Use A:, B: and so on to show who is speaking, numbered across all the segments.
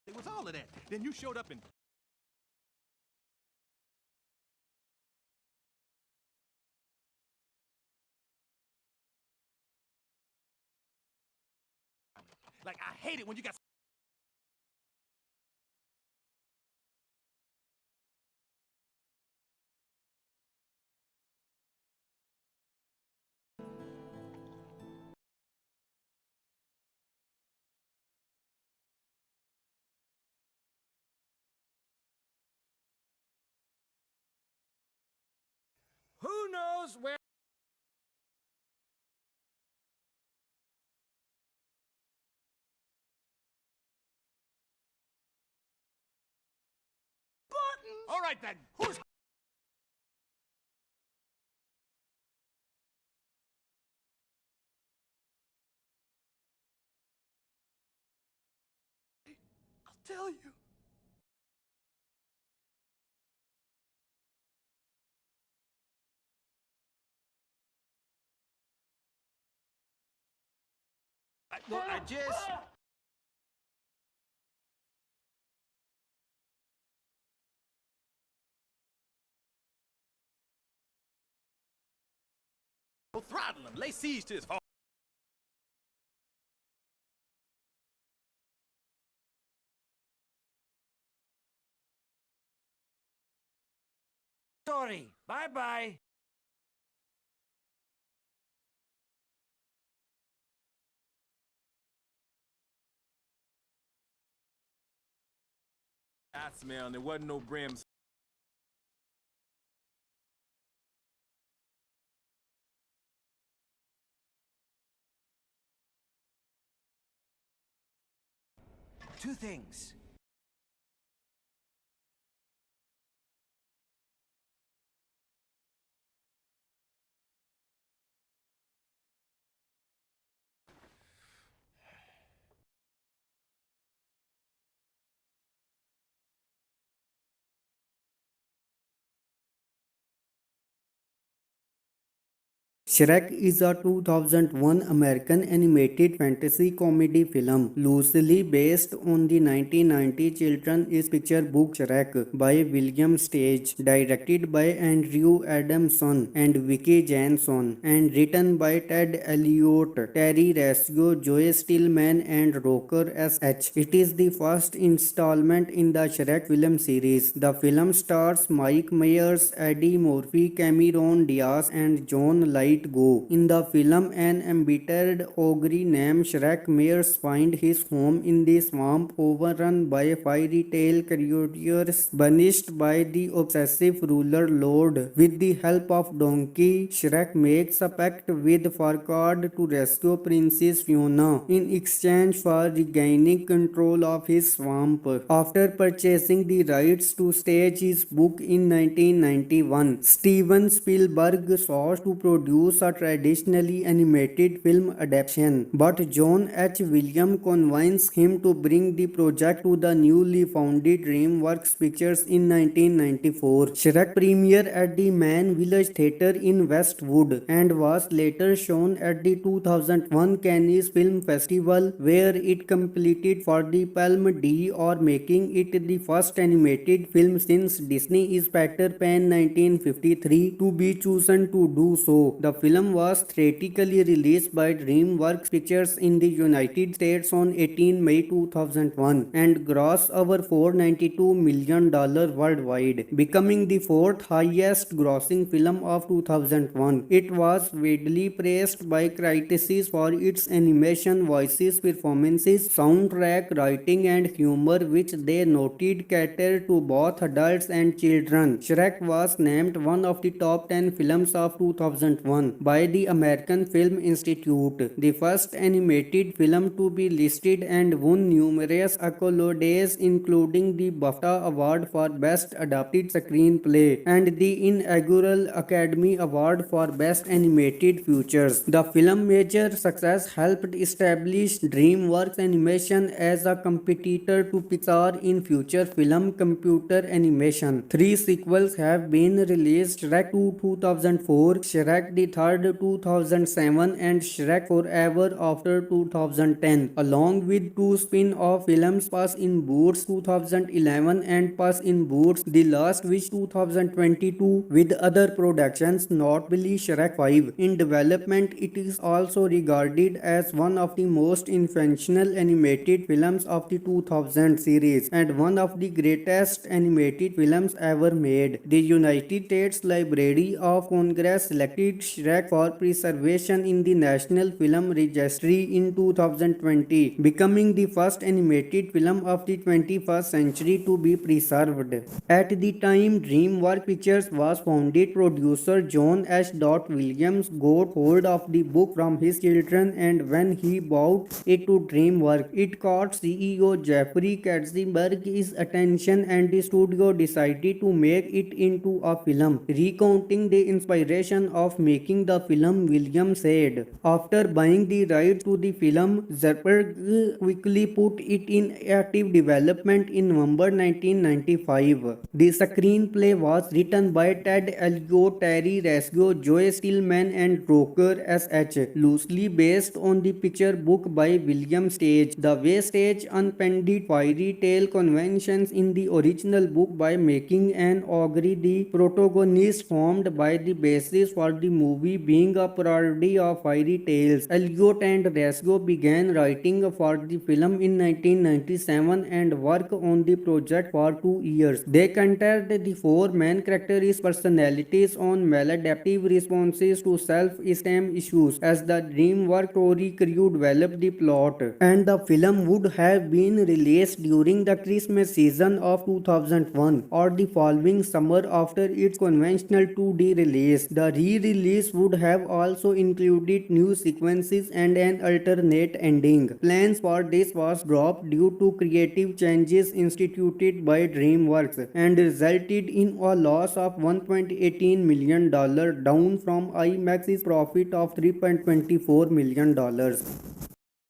A: It was all of that. Then you showed up and... Like, I hate it when you got...
B: Who knows where...
A: Buttons! All right, then. Who's... I'll tell you.
B: Look, I just...
A: Well, throttle him. Lay siege to his phone.
B: Sorry. Bye-bye.
C: I smell, and there wasn't no brims.
B: Two things.
D: Shrek is a 2001 American animated fantasy comedy film loosely based on the 1990 children's picture book Shrek by William Stage, directed by Andrew Adamson and Vicky Janson, and written by Ted Elliott, Terry Rasco, Joe Stillman, and Rocker S.H. It is the first installment in the Shrek film series. The film stars Mike Myers, Eddie Murphy, Cameron Diaz, and John Light Go. In the film, an embittered ogre named Shrek Myers finds his home in the swamp overrun by fairy tale creatures banished by the obsessive ruler Lord. With the help of Donkey, Shrek makes a pact with Farquaad to rescue Princess Fiona in exchange for regaining control of his swamp. After purchasing the rights to stage his book in 1991, Steven Spielberg sought to produce a traditionally animated film adaptation, but John H. Williams convinced him to bring the project to the newly founded DreamWorks Pictures in 1994. Shrek premiered at the Man Village Theatre in Westwood and was later shown at the 2001 Cannes Film Festival, where it completed for the Palme d'Or, making it the first animated film since Disney's Peter Pan 1953 to be chosen to do so. The film was theatrically released by DreamWorks Pictures in the United States on 18 May 2001 and grossed over $492 million worldwide, becoming the fourth highest grossing film of 2001. It was widely praised by critics for its animation, voices, performances, soundtrack, writing, and humor, which they noted catered to both adults and children. Shrek was named one of the top 10 films of 2001 2001 by the American Film Institute, the first animated film to be listed and won numerous accolades including the BAFTA Award for Best Adapted Screenplay and the inaugural Academy Award for Best Animated Features. The film's major success helped establish DreamWorks Animation as a competitor to Pixar in future film computer animation. Three sequels have been released: Shrek 2 2004, Shrek the Third 2007, and Shrek Forever After 2010, along with two spin-off films, Puss in Boots 2011 and Puss in Boots The Last Wish 2022, with other productions, notably Shrek 5, in development. It is also regarded as one of the most influential animated films of the 2000 series and one of the greatest animated films ever made. The United States Library of Congress selected Shrek for preservation in the National Film Registry in 2020, becoming the first animated film of the 21st century to be preserved. At the time DreamWorks Pictures was founded, producer John H. Williams got hold of the book from his children, and when he brought it to DreamWorks, it caught CEO Jeffrey Katzenberg's attention, and the studio decided to make it into a film. Recounting the inspiration of making the film, Williams said, "After buying the rights to the film, Zuckerberg quickly put it in active development in November 1995. The screenplay was written by Ted Elliott, Terry Resco, Joe Stillman, and Roker S.H., loosely based on the picture book by William Stage. The way Stage unpended fairy tale conventions in the original book by making an ogre the protagonist formed by the basis for the movie being a parody of fairy tales. Elliott and Resco began writing for the film in 1997 and worked on the project for 2 years. They centered the four main characters' personalities on maladaptive responses to self-esteem issues. As the DreamWorks story crew developed the plot, and the film would have been released during the Christmas season of 2001 or the following summer after its conventional 2D release. The re-release would have also included new sequences and an alternate ending. Plans for this was dropped due to creative changes instituted by DreamWorks and resulted in a loss of $1.18 million, down from IMAX's profit of $3.24 million.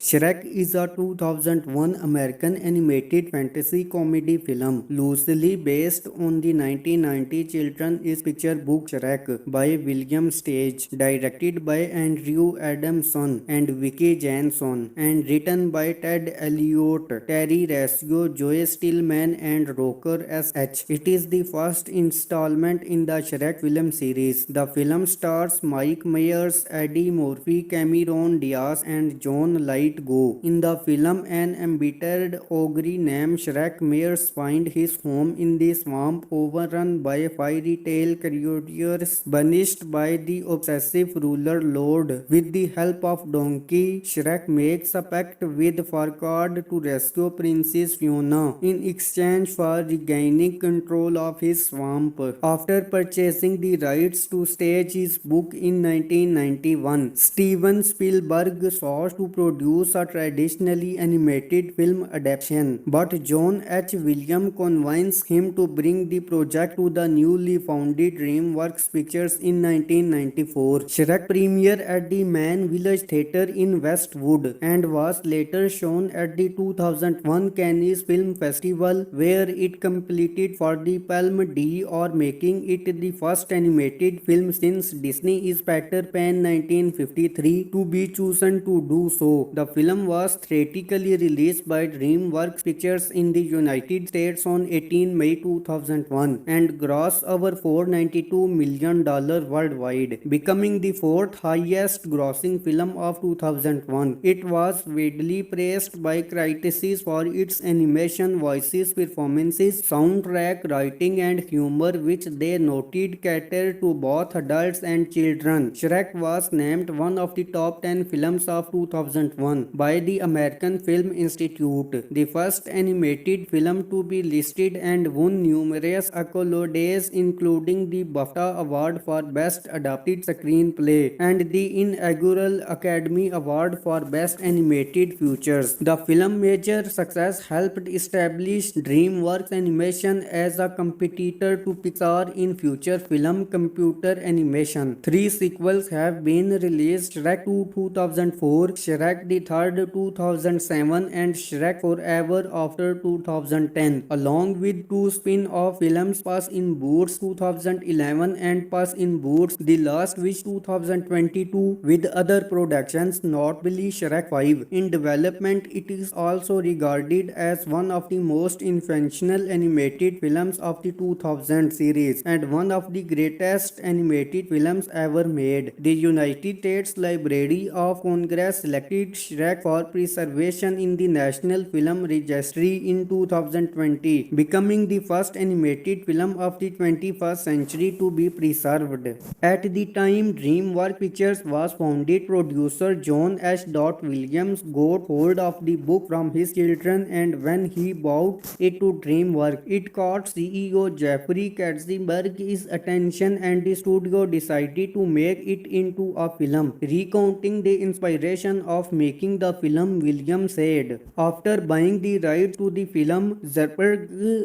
D: Shrek is a 2001 American animated fantasy comedy film loosely based on the 1990 children's picture book Shrek by William Stage, directed by Andrew Adamson and Vicky Janson, and written by Ted Elliott, Terry Resco, Joe Stillman, and Roker S.H. It is the first installment in the Shrek film series. The film stars Mike Myers, Eddie Murphy, Cameron Diaz, and John Light Go. In the film, an embittered ogre named Shrek Myers finds his home in the swamp overrun by fairy tale creatures banished by the obsessive ruler Lord. With the help of Donkey, Shrek makes a pact with Farquaad to rescue Princess Fiona in exchange for regaining control of his swamp. After purchasing the rights to stage his book in 1991, Steven Spielberg sought to produce a traditionally animated film adaptation, but John H. Williams convinced him to bring the project to the newly founded DreamWorks Pictures in 1994. Shrek premiered at the Mann Village Theatre in Westwood and was later shown at the 2001 Cannes Film Festival, where it completed for the Palme d'Or, making it the first animated film since Disney's Peter Pan 1953 to be chosen to do so. The film was theatrically released by DreamWorks Pictures in the United States on 18 May 2001 and grossed over $492 million worldwide, becoming the fourth highest grossing film of 2001. It was widely praised by critics for its animation, voices, performances, soundtrack, writing, and humor, which they noted catered to both adults and children. Shrek was named one of the top 10 films of 2001 2001 by the American Film Institute, the first animated film to be listed and won numerous accolades including the BAFTA Award for Best Adapted Screenplay and the inaugural Academy Award for Best Animated Features. The film's major success helped establish DreamWorks Animation as a competitor to Pixar in feature film computer animation. 3 sequels have been released: Shrek 2 2004, Shrek the Third 2007 and Shrek Forever After 2010, along with 2 spin-off films, Puss in Boots 2011 and Puss in Boots The Last Wish 2022, with other productions, notably Shrek 5, in development. It is also regarded as one of the most influential animated films of the 2000 series and one of the greatest animated films ever made. The United States Library of Congress selected Shrek for preservation in the National Film Registry in 2020, becoming the first animated film of the 21st century to be preserved. At the time DreamWorks Pictures was founded, producer John H. Williams got hold of the book from his children, and when he brought it to DreamWorks, it caught CEO Jeffrey Katzenberg's attention, and the studio decided to make it into a film. Recounting the inspiration of making the film, Williams said, "After buying the rights to the film, Zerberg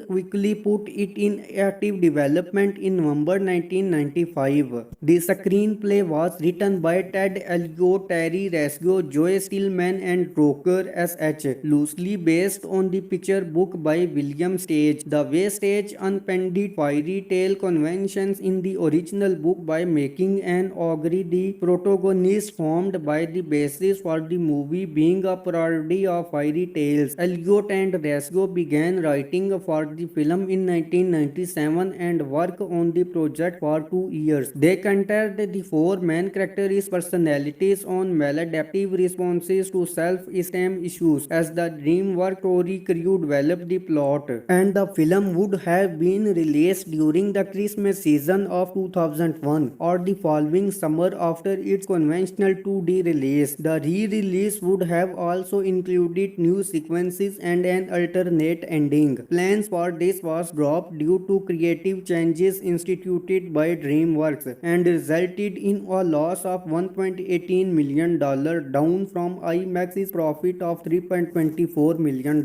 D: quickly put it in active development in November 1995. The screenplay was written by Ted Elliott, Terry Resco, Joe Stillman, and Roker S.H., loosely based on the picture book by William Stage. The way Stage unpended fairy tale conventions in the original book by making an ogre the protagonist, formed by the basis for the movie being a parody of fairy tales. Elliott and Resco began writing for the film in 1997 and worked on the project for 2 years. They considered the 4 main characters' personalities on maladaptive responses to self-esteem issues as the DreamWorks story crew developed the plot, and the film would have been released during the Christmas season of 2001 or the following summer after its conventional 2D release. The re-release would have also included new sequences and an alternate ending. Plans for this was dropped due to creative changes instituted by DreamWorks and resulted in a loss of $1.18 million, down from IMAX's profit of $3.24 million.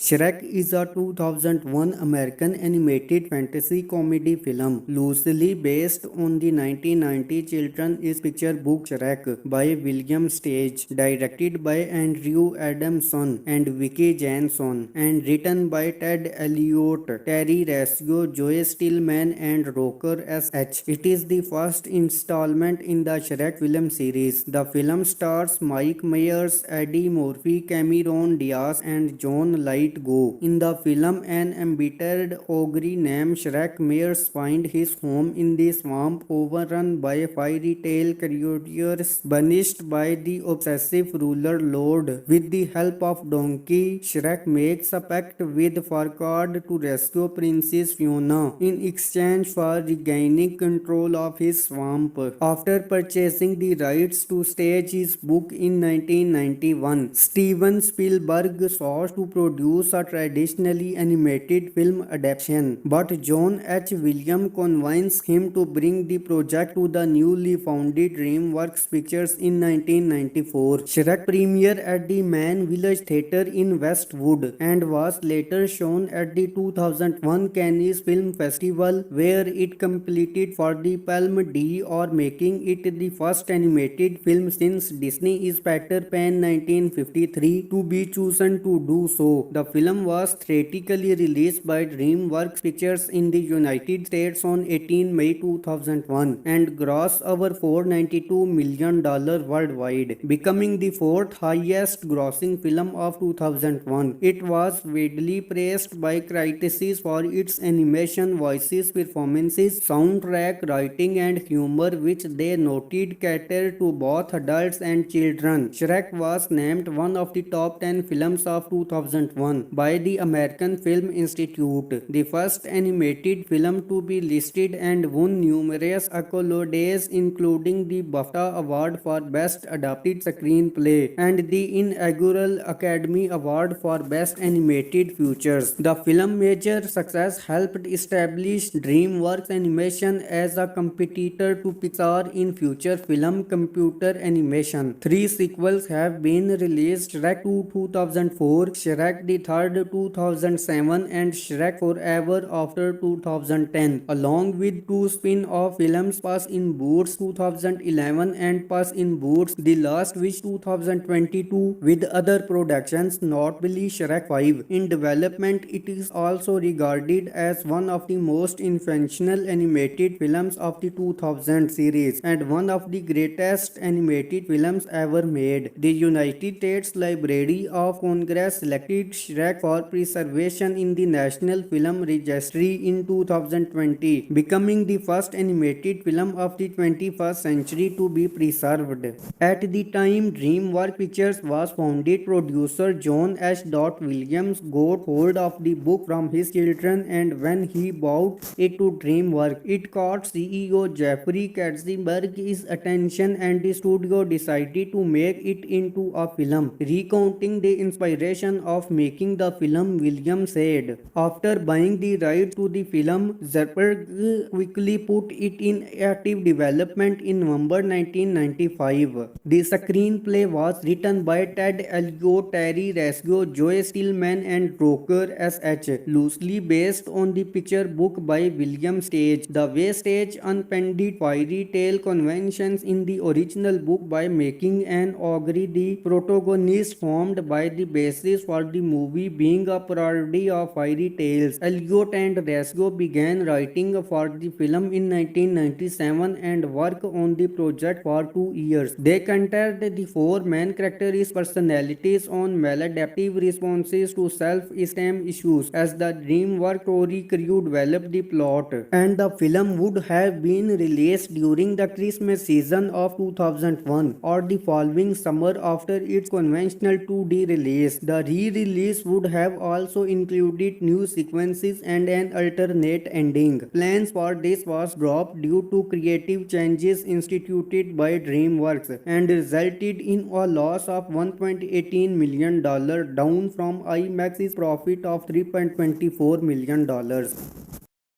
D: Shrek is a 2001 American animated fantasy comedy film loosely based on the 1990 children's picture book Shrek by William Stage, directed by Andrew Adamson and Vicky Janson, and written by Ted Elliott, Terry Resco, Joe Stillman, and Roker S.H. It is the first installment in the Shrek film series. The film stars Mike Myers, Eddie Murphy, Cameron Diaz, and John Light Go. In the film, an embittered ogre named Shrek Myers finds his home in the swamp overrun by fairy tale creatures banished by the obsessive ruler Lord. With the help of Donkey, Shrek makes a pact with Farquaad to rescue Princess Fiona in exchange for regaining control of his swamp. After purchasing the rights to stage his book in 1991, Steven Spielberg sought to produce a traditionally animated film adaptation, but John H. Williams convinced him to bring the project to the newly founded DreamWorks Pictures in 1994. Shrek premiered at the Man Village Theatre in Westwood and was later shown at the 2001 Cannes Film Festival, where it completed for the Palme d'Or, making it the first animated film since Disney's Peter Pan 1953 to be chosen to do so. The film was theatrically released by DreamWorks Pictures in the United States on 18 May 2001 and grossed over $492 million worldwide, becoming the 4th highest grossing film of 2001. It was widely praised by critics for its animation, voices, performances, soundtrack, writing, and humor, which they noted catered to both adults and children. Shrek was named one of the top 10 films of 2001 2001 by the American Film Institute, the first animated film to be listed and won numerous accolades including the BAFTA Award for Best Adapted Screenplay and the inaugural Academy Award for Best Animated Features. The film's major success helped establish DreamWorks Animation as a competitor to Pixar in feature film computer animation. 3 sequels have been released: Shrek 2 2004, Shrek the Third 2007 and Shrek Forever After 2010, along with 2 spin-off films Puss in Boots 2011 and Puss in Boots The Last Wish 2022, with other productions notably Shrek 5 in development. It is also regarded as one of the most influential animated films of the 2000 series and one of the greatest animated films ever made. The United States Library of Congress selected Shrek for preservation in the National Film Registry in 2020, becoming the first animated film of the 21st century to be preserved. At the time DreamWorks Pictures was founded, producer John H. Williams got hold of the book from his children, and when he brought it to DreamWorks, it caught CEO Jeffrey Katzenberg's attention and the studio decided to make it into a film. Recounting the inspiration of making the film, Williams said, "After buying the rights to the film, Zerberg quickly put it in active development in November 1995. The screenplay was written by Ted Elliott, Terry Resco, Joe Stillman and Roker S.H., loosely based on the picture book by William Stage. The way Stage unpended fairy tale conventions in the original book by making an ogre the protagonist formed by the basis for the movie being a parody of fairy tales. Elliott and Resco began writing for the film in 1997 and worked on the project for 2 years. They compared the 4 main characters' personalities on maladaptive responses to self-esteem issues. As the DreamWorks story crew developed the plot, and the film would have been released during the Christmas season of 2001 or the following summer after its conventional 2D release. The re-release would have also included new sequences and an alternate ending. Plans for this was dropped due to creative changes instituted by DreamWorks and resulted in a loss of $1.18 million, down from IMAX's profit of $3.24 million.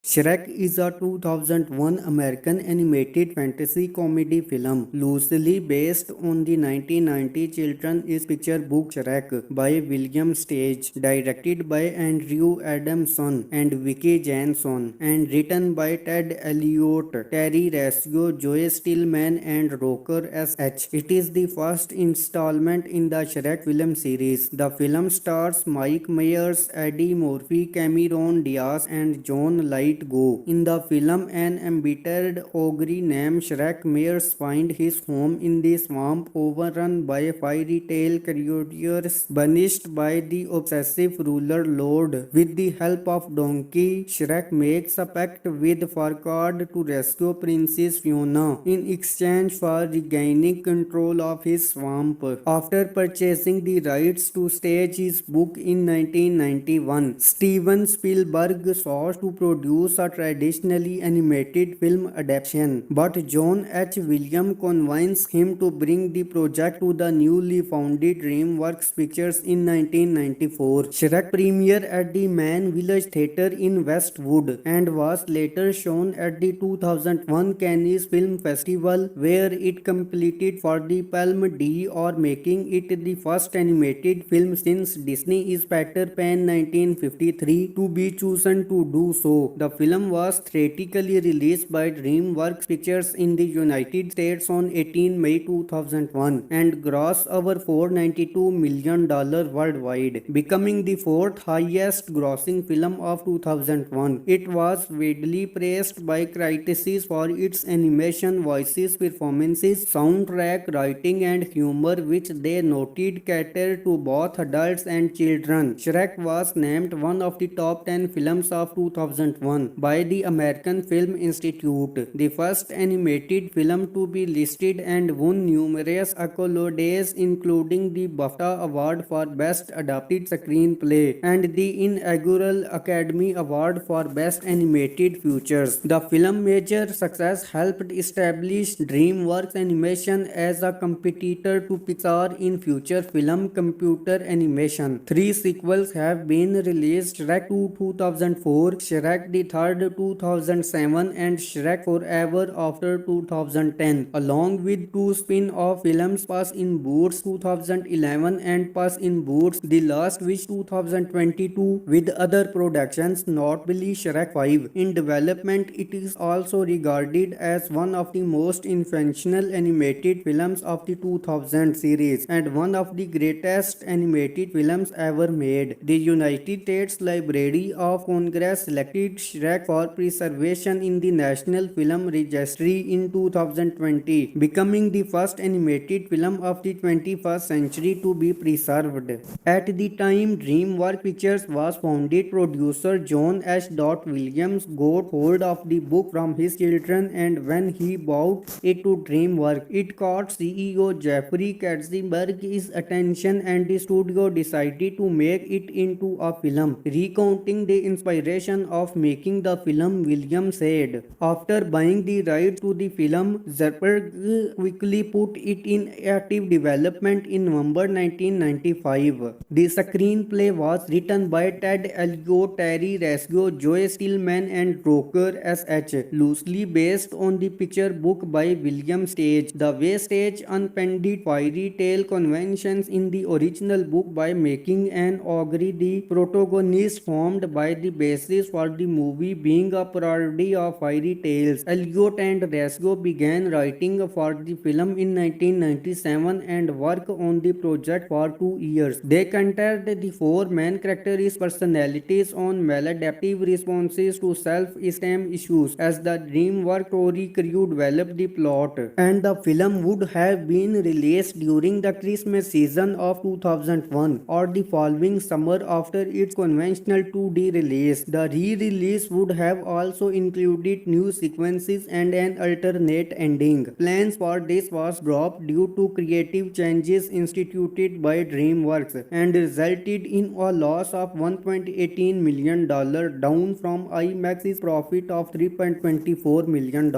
D: Shrek is a 2001 American animated fantasy comedy film loosely based on the 1990 children's picture book Shrek by William Stage, directed by Andrew Adamson and Vicky Janson, and written by Ted Elliott, Terry Resco, Joe Stillman and Roker S.H. It is the first installment in the Shrek film series. The film stars Mike Myers, Eddie Murphy, Cameron Diaz and John Light Go. In the film, an embittered ogre named Shrek Myers finds his home in the swamp overrun by fairy tale creatures banished by the obsessive ruler Lord. With the help of Donkey, Shrek makes a pact with Farquaad to rescue Princess Fiona in exchange for regaining control of his swamp. After purchasing the rights to stage his book in 1991, Steven Spielberg sought to produce a traditionally animated film adaptation, but John H. Williams convinced him to bring the project to the newly founded DreamWorks Pictures in 1994. Shrek premiered at the Mann Village Theatre in Westwood and was later shown at the 2001 Cannes Film Festival, where it completed for the Palme d'Or, making it the first animated film since Disney's Peter Pan 1953 to be chosen to do so. The film was theatrically released by DreamWorks Pictures in the United States on 18 May 2001 and grossed over $492 million worldwide, becoming the 4th highest grossing film of 2001. It was widely praised by critics for its animation, voices, performances, soundtrack, writing and humor, which they noted catered to both adults and children. Shrek was named one of the top 10 films of 2001 2001 by the American Film Institute, the first animated film to be listed and won numerous accolades including the BAFTA Award for Best Adapted Screenplay and the inaugural Academy Award for Best Animated Features. The film's major success helped establish DreamWorks Animation as a competitor to Pixar in future film computer animation. 3 sequels have been released: Shrek 2 2004, Shrek the Third 2007 and Shrek Forever After 2010, along with 2 spin-off films Puss in Boots 2011 and Puss in Boots The Last Wish 2022, with other productions notably Shrek 5 in development. It is also regarded as one of the most influential animated films of the 2000 series and one of the greatest animated films ever made. The United States Library of Congress selected Shrek for preservation in the National Film Registry in 2020, becoming the first animated film of the 21st century to be preserved. At the time DreamWorks Pictures was founded, producer John H. Williams got hold of the book from his children, and when he brought it to DreamWorks, it caught CEO Jeffrey Katzenberg's attention and the studio decided to make it into a film. Recounting the inspiration of making the film, Williams said, "After buying the rights to the film, Zuckerberg quickly put it in active development in November 1995. The screenplay was written by Ted Elliott, Terry Resco, Joe Stillman and Roker S.H., loosely based on the picture book by William Stage. The way Stage unpended fairy tale conventions in the original book by making an ogre the protagonist formed by the basis for the movie being a parody of fairy tales. Elliott and Resco began writing for the film in 1997 and worked on the project for 2 years. They centered the 4 main characters' personalities on maladaptive responses to self-esteem issues. As the DreamWorks story crew developed the plot, and the film would have been released during the Christmas season of 2001 or the following summer after its conventional 2D release. The re-release would have also included new sequences and an alternate ending. Plans for this was dropped due to creative changes instituted by DreamWorks and resulted in a loss of $1.18 million, down from IMAX's profit of $3.24 million.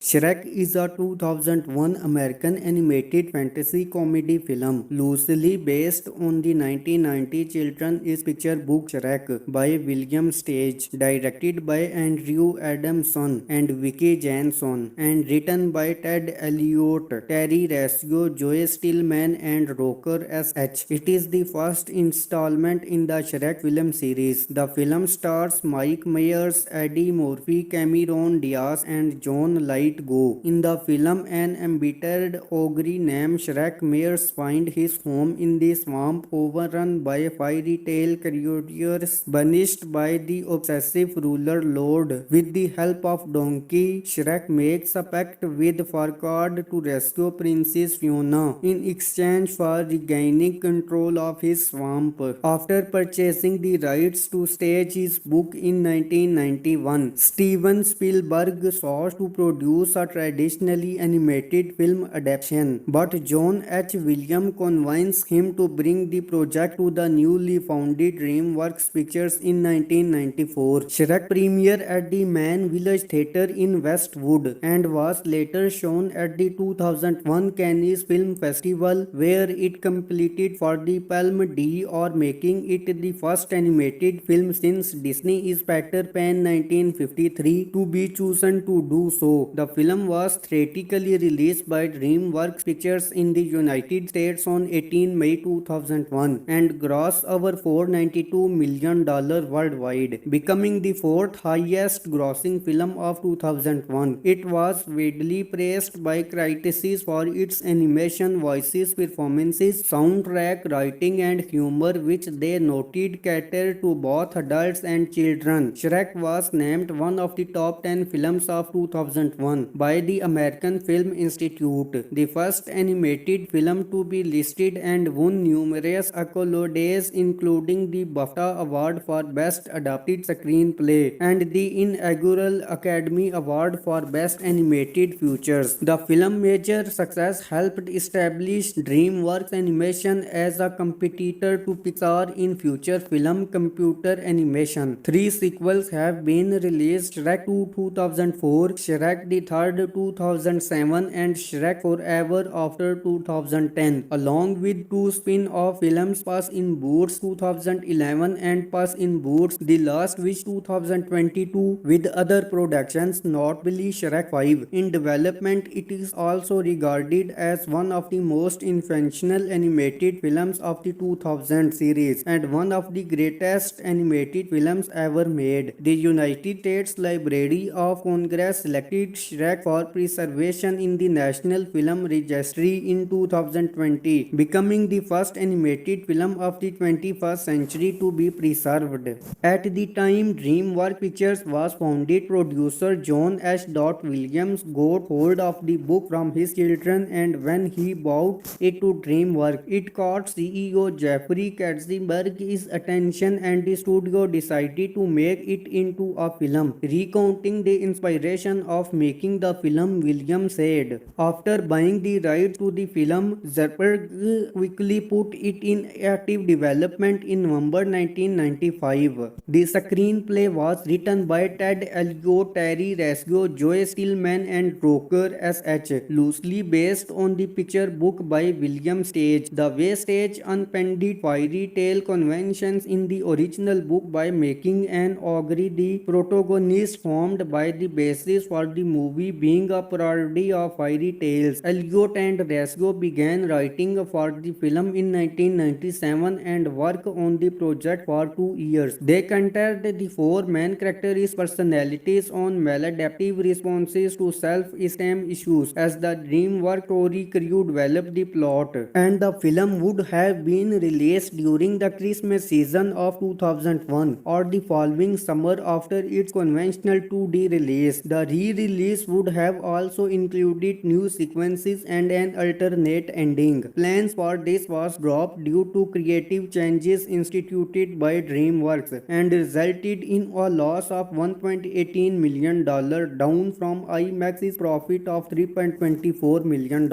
D: Shrek is a 2001 American animated fantasy comedy film loosely based on the 1990 children's picture book Shrek by William Stage, directed by Andrew Adamson and Vicky Janson, and written by Ted Elliott, Terry Resco, Joe Stillman and Roker S.H. It is the first installment in the Shrek film series. The film stars Mike Myers, Eddie Murphy, Cameron Diaz and John Light Go. In the film, an embittered ogre named Shrek Myers finds his home in the swamp overrun by fairy tale creatures banished by the obsessive ruler Lord. With the help of Donkey, Shrek makes a pact with Farquaad to rescue Princess Fiona in exchange for regaining control of his swamp. After purchasing the rights to stage his book in 1991, Steven Spielberg sought to produce a traditionally animated film adaptation, but John H. Williams convinced him to bring the project to the newly founded DreamWorks Pictures in 1994. Shrek premiered at the Mann Village Theatre in Westwood and was later shown at the 2001 Cannes Film Festival, where it completed for the Palme d'Or, making it the first animated film since Disney's Peter Pan 1953 to be chosen to do so. The film was theatrically released by DreamWorks Pictures in the United States on 18 May 2001 and grossed over $492 million worldwide, becoming the 4th highest grossing film of 2001. It was widely praised by critics for its animation, voices, performances, soundtrack, writing and humor, which they noted catered to both adults and children. Shrek was named one of the top 10 films of 2001 animation by the American Film Institute, the first animated film to be listed and won numerous accolades including the BAFTA Award for Best Adapted Screenplay and the inaugural Academy Award for Best Animated Features. The film's major success helped establish DreamWorks Animation as a competitor to Pixar in feature film computer animation. Three sequels have been released: Shrek 2 2004, Shrek the Third 2007 and Shrek Forever After 2010, along with two spin-off films Puss in Boots 2011 and Puss in Boots The Last Wish 2022, with other productions notably Shrek 5 in development. It is also regarded as one of the most influential animated films of the 2000 series and one of the greatest animated films ever made. The United States Library of Congress selected Shrek for preservation in the National Film Registry in 2020, becoming the first animated film of the 21st century to be preserved. At the time DreamWorks Pictures was founded, producer John H. Williams got hold of the book from his children, and when he brought it to DreamWorks, it caught CEO Jeffrey Katzenberg's attention, and the studio decided to make it into a film. Recounting the inspiration of making the film, Williams said, "After buying the rights to the film, Zerberg quickly put it in active development in November 1995. The screenplay was written by Ted Elliott, Terry Resco, Joe Stillman and Roker S.H., loosely based on the picture book by William Stage. The way Stage unpended fairy tale conventions in the original book by making an ogre the protagonist, formed by the basis for the movie being a parody of fairy tales. Elliott and Resco began writing for the film in 1997 and worked on the project for 2 years. They considered the four main characters' personalities on maladaptive responses to self-esteem issues as the DreamWorks story crew developed the plot, and the film would have been released during the Christmas season of 2001 or the following summer after its conventional 2D release. The re-release would have also included new sequences and an alternate ending. Plans for this was dropped due to creative changes instituted by DreamWorks and resulted in a loss of $1.18 million, down from IMAX's profit of $3.24 million.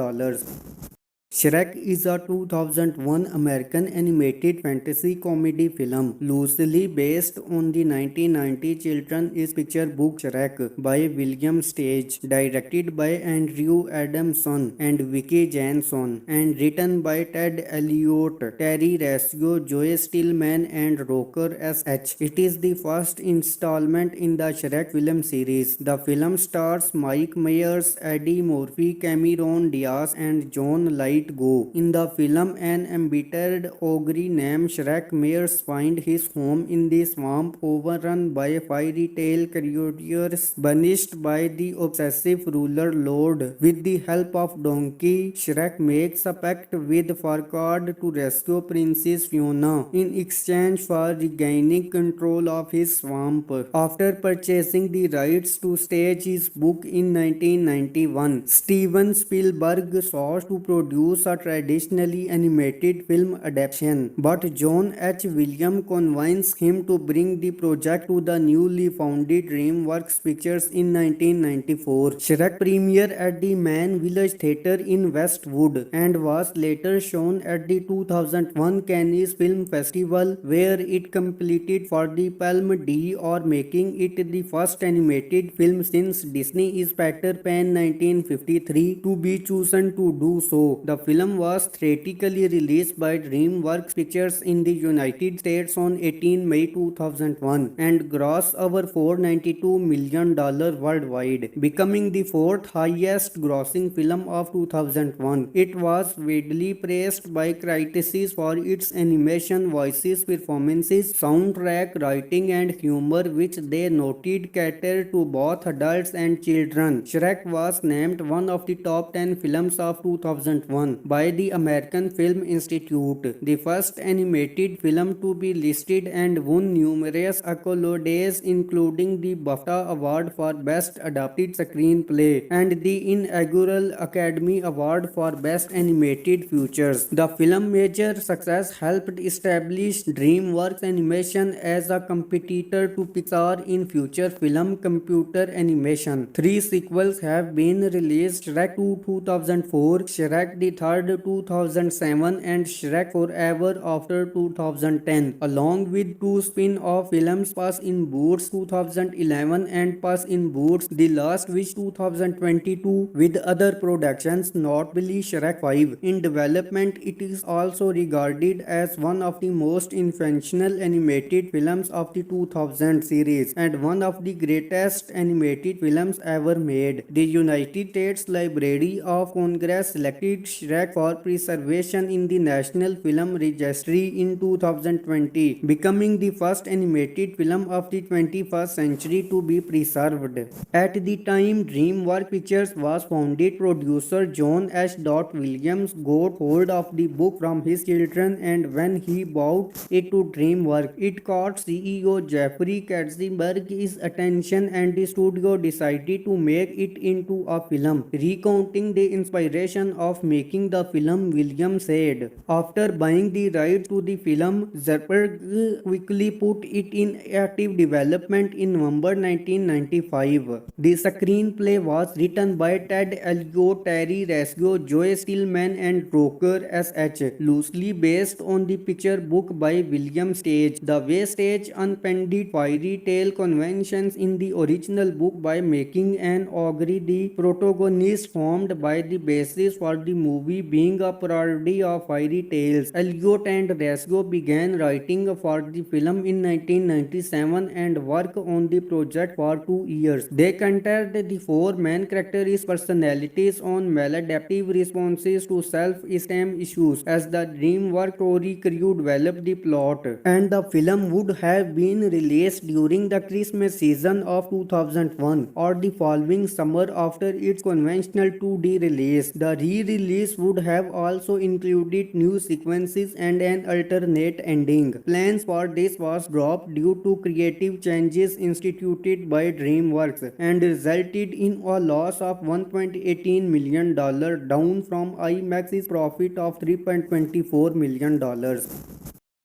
D: Shrek is a 2001 American animated fantasy comedy film loosely based on the 1990 children's picture book Shrek by William Stage, directed by Andrew Adamson and Vicky Janson, and written by Ted Elliott, Terry Resco, Joe Stillman and Roker S.H. It is the first installment in the Shrek film series. The film stars Mike Myers, Eddie Murphy, Cameron Diaz and John Light Go. In the film, an embittered ogre named Shrek Myers finds his home in the swamp overrun by fairy tale creatures banished by the obsessive ruler Lord. With the help of Donkey, Shrek makes a pact with Farquaad to rescue Princess Fiona in exchange for regaining control of his swamp. After purchasing the rights to stage his book in 1991, Steven Spielberg sought to produce a traditionally animated film adaptation, but John H. Williams convinced him to bring the project to the newly founded DreamWorks Pictures in 1994. Shrek premiered at the Man Village Theatre in Westwood and was later shown at the 2001 Cannes Film Festival, where it completed for the Palme d'Or, making it the first animated film since Disney's Peter Pan 1953 to be chosen to do so. The film was theatrically released by DreamWorks Pictures in the United States on 18 May 2001 and grossed over $492 million worldwide, becoming the fourth highest grossing film of 2001. It was widely praised by critics for its animation, voices, performances, soundtrack, writing and humor, which they noted catered to both adults and children. Shrek was named one of the top 10 films of 2001 2001 by the American Film Institute, the first animated film to be listed and won numerous accolades including the BAFTA Award for Best Adapted Screenplay and the inaugural Academy Award for Best Animated Features. The film's major success helped establish DreamWorks Animation as a competitor to Pixar in feature film computer animation. 3 sequels have been released: Shrek 2 2004, Shrek the Third 2007 and Shrek Forever After 2010, along with 2 spin-off films Puss in Boots 2011 and Puss in Boots The Last Wish 2022, with other productions notably Shrek 5 in development. It is also regarded as one of the most influential animated films of the 2000 series and one of the greatest animated films ever made. The United States Library of Congress selected Shrek for preservation in the National Film Registry in 2020, becoming the first animated film of the 21st century to be preserved. At the time DreamWorks Pictures was founded, producer John H. Williams got hold of the book from his children, and when he brought it to DreamWorks, it caught CEO Jeffrey Katzenberg's attention and the studio decided to make it into a film. Recounting the inspiration of making the film, Williams said, "After buying the rights to the film, Zerberg quickly put it in active development in November 1995. The screenplay was written by Ted Elliott, Terry Resco, Joe Stillman and Roker S.H., loosely based on the picture book by William Stage. The way Stage unpended fairy tale conventions in the original book by making an ogre the protagonist formed by the basis for the movie being a parody of fairy tales. Elliott and Resco began writing for the film in 1997 and worked on the project for 2 years. They compared the 4 main characters' personalities on maladaptive responses to self-esteem issues. As the DreamWorks story crew developed the plot, and the film would have been released during the Christmas season of 2001 or the following summer after its conventional 2D release. The re-release would have also included new sequences and an alternate ending. Plans for this was dropped due to creative changes instituted by DreamWorks and resulted in a loss of $1.18 million, down from IMAX's profit of $3.24 million.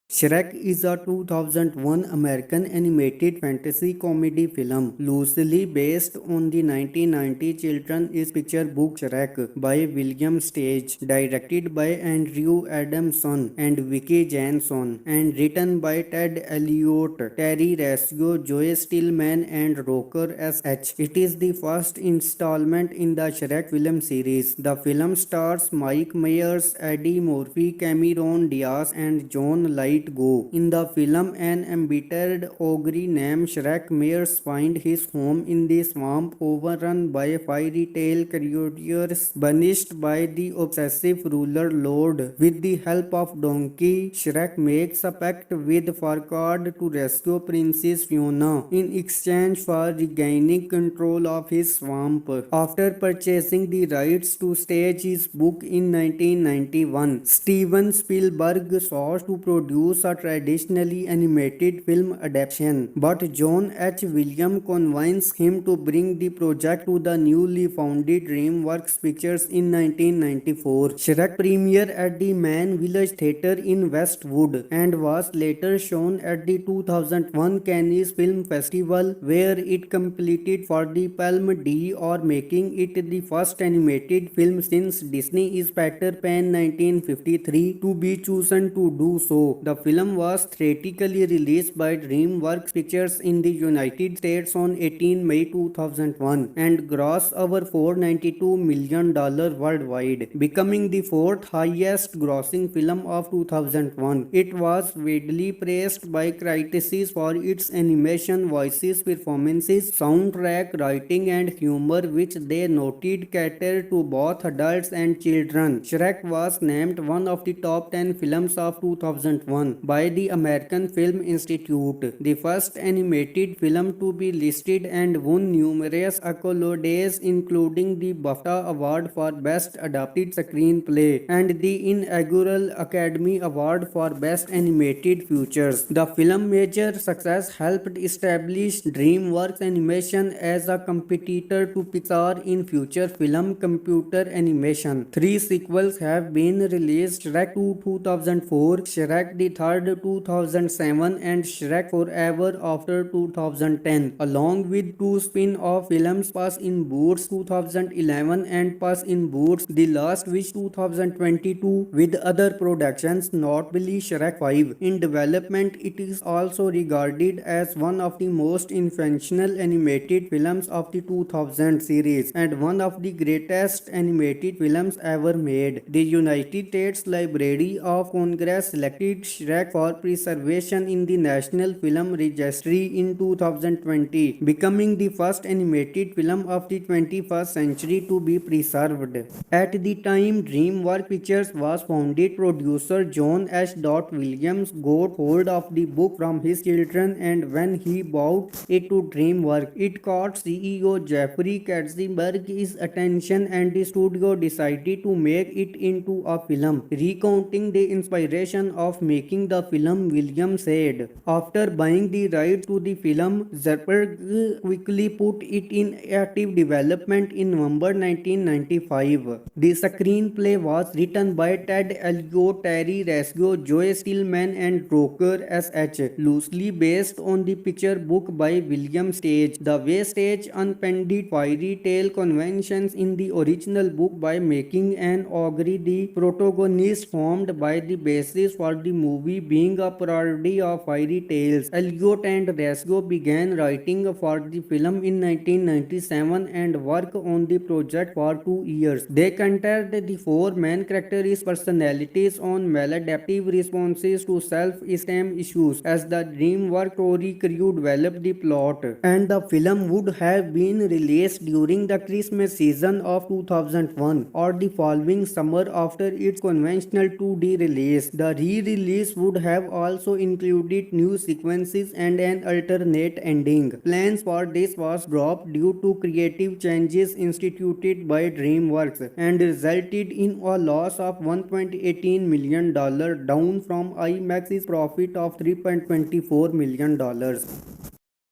D: Shrek is a 2001 American animated fantasy comedy film loosely based on the 1990 children's picture book Shrek by William Stage, directed by Andrew Adamson and Vicky Janson, and written by Ted Elliott, Terry Resco, Joe Stillman and Roker S.H. It is the first installment in the Shrek film series. The film stars Mike Myers, Eddie Murphy, Cameron Diaz and John Light Go. In the film, an embittered ogre named Shrek Myers finds his home in the swamp overrun by fairy tale creatures banished by the obsessive ruler Lord. With the help of Donkey, Shrek makes a pact with Farquaad to rescue Princess Fiona in exchange for regaining control of his swamp. After purchasing the rights to stage his book in 1991, Steven Spielberg sought to produce a traditionally animated film adaptation, but John H. Williams convinced him to bring the project to the newly founded DreamWorks Pictures in 1994. Shrek premiered at the Mann Village Theatre in Westwood and was later shown at the 2001 Cannes Film Festival, where it completed for the Palme d'Or, making it the first animated film since Disney's Peter Pan 1953 to be chosen to do so. The film was theatrically released by DreamWorks Pictures in the United States on 18 May 2001 and grossed over $492 million worldwide, becoming the 4th highest grossing film of 2001. It was widely praised by critics for its animation, voices, performances, soundtrack, writing and humor, which they noted catered to both adults and children. Shrek was named one of the top 10 films of 2001 2001 by the American Film Institute, the first animated film to be listed and won numerous accolades including the BAFTA Award for Best Adapted Screenplay and the inaugural Academy Award for Best Animated Features. The film's major success helped establish DreamWorks Animation as a competitor to Pixar in future film computer animation. 3 sequels have been released: Shrek 2 2004, Shrek the Third 2007 and Shrek Forever After 2010, along with 2 spin-off films Puss in Boots 2011 and Puss in Boots The Last Wish 2022, with other productions notably Shrek 5 in development. It is also regarded as one of the most influential animated films of the 2000 series and one of the greatest animated films ever made. The United States Library of Congress selected Shrek for preservation in the National Film Registry in 2020, becoming the first animated film of the 21st century to be preserved. At the time DreamWorks Pictures was founded, producer John H. Williams got hold of the book from his children, and when he brought it to DreamWorks, it caught CEO Jeffrey Katzenberg's attention and the studio decided to make it into a film. Recounting the inspiration of making the film, Williams said, "After buying the rights to the film, Zuckerberg quickly put it in active development in November 1995. The screenplay was written by Ted Elliott, Terry Resco, Joe Stillman and Roker S.H., loosely based on the picture book by William Stage. The way Stage unpended fairy tale conventions in the original book by making an ogre the protagonist formed by the basis for the movie being a parody of fairy tales. Elliott and Resco began writing for the film in 1997 and worked on the project for 2 years. They centered the 4 main characters' personalities on maladaptive responses to self-esteem issues. As the DreamWorks story crew developed the plot, and the film would have been released during the Christmas season of 2001 or the following summer after its conventional 2D release. The re-release would have also included new sequences and an alternate ending. Plans for this was dropped due to creative changes instituted by DreamWorks and resulted in a loss of $1.18 million, down from IMAX's profit of $3.24 million.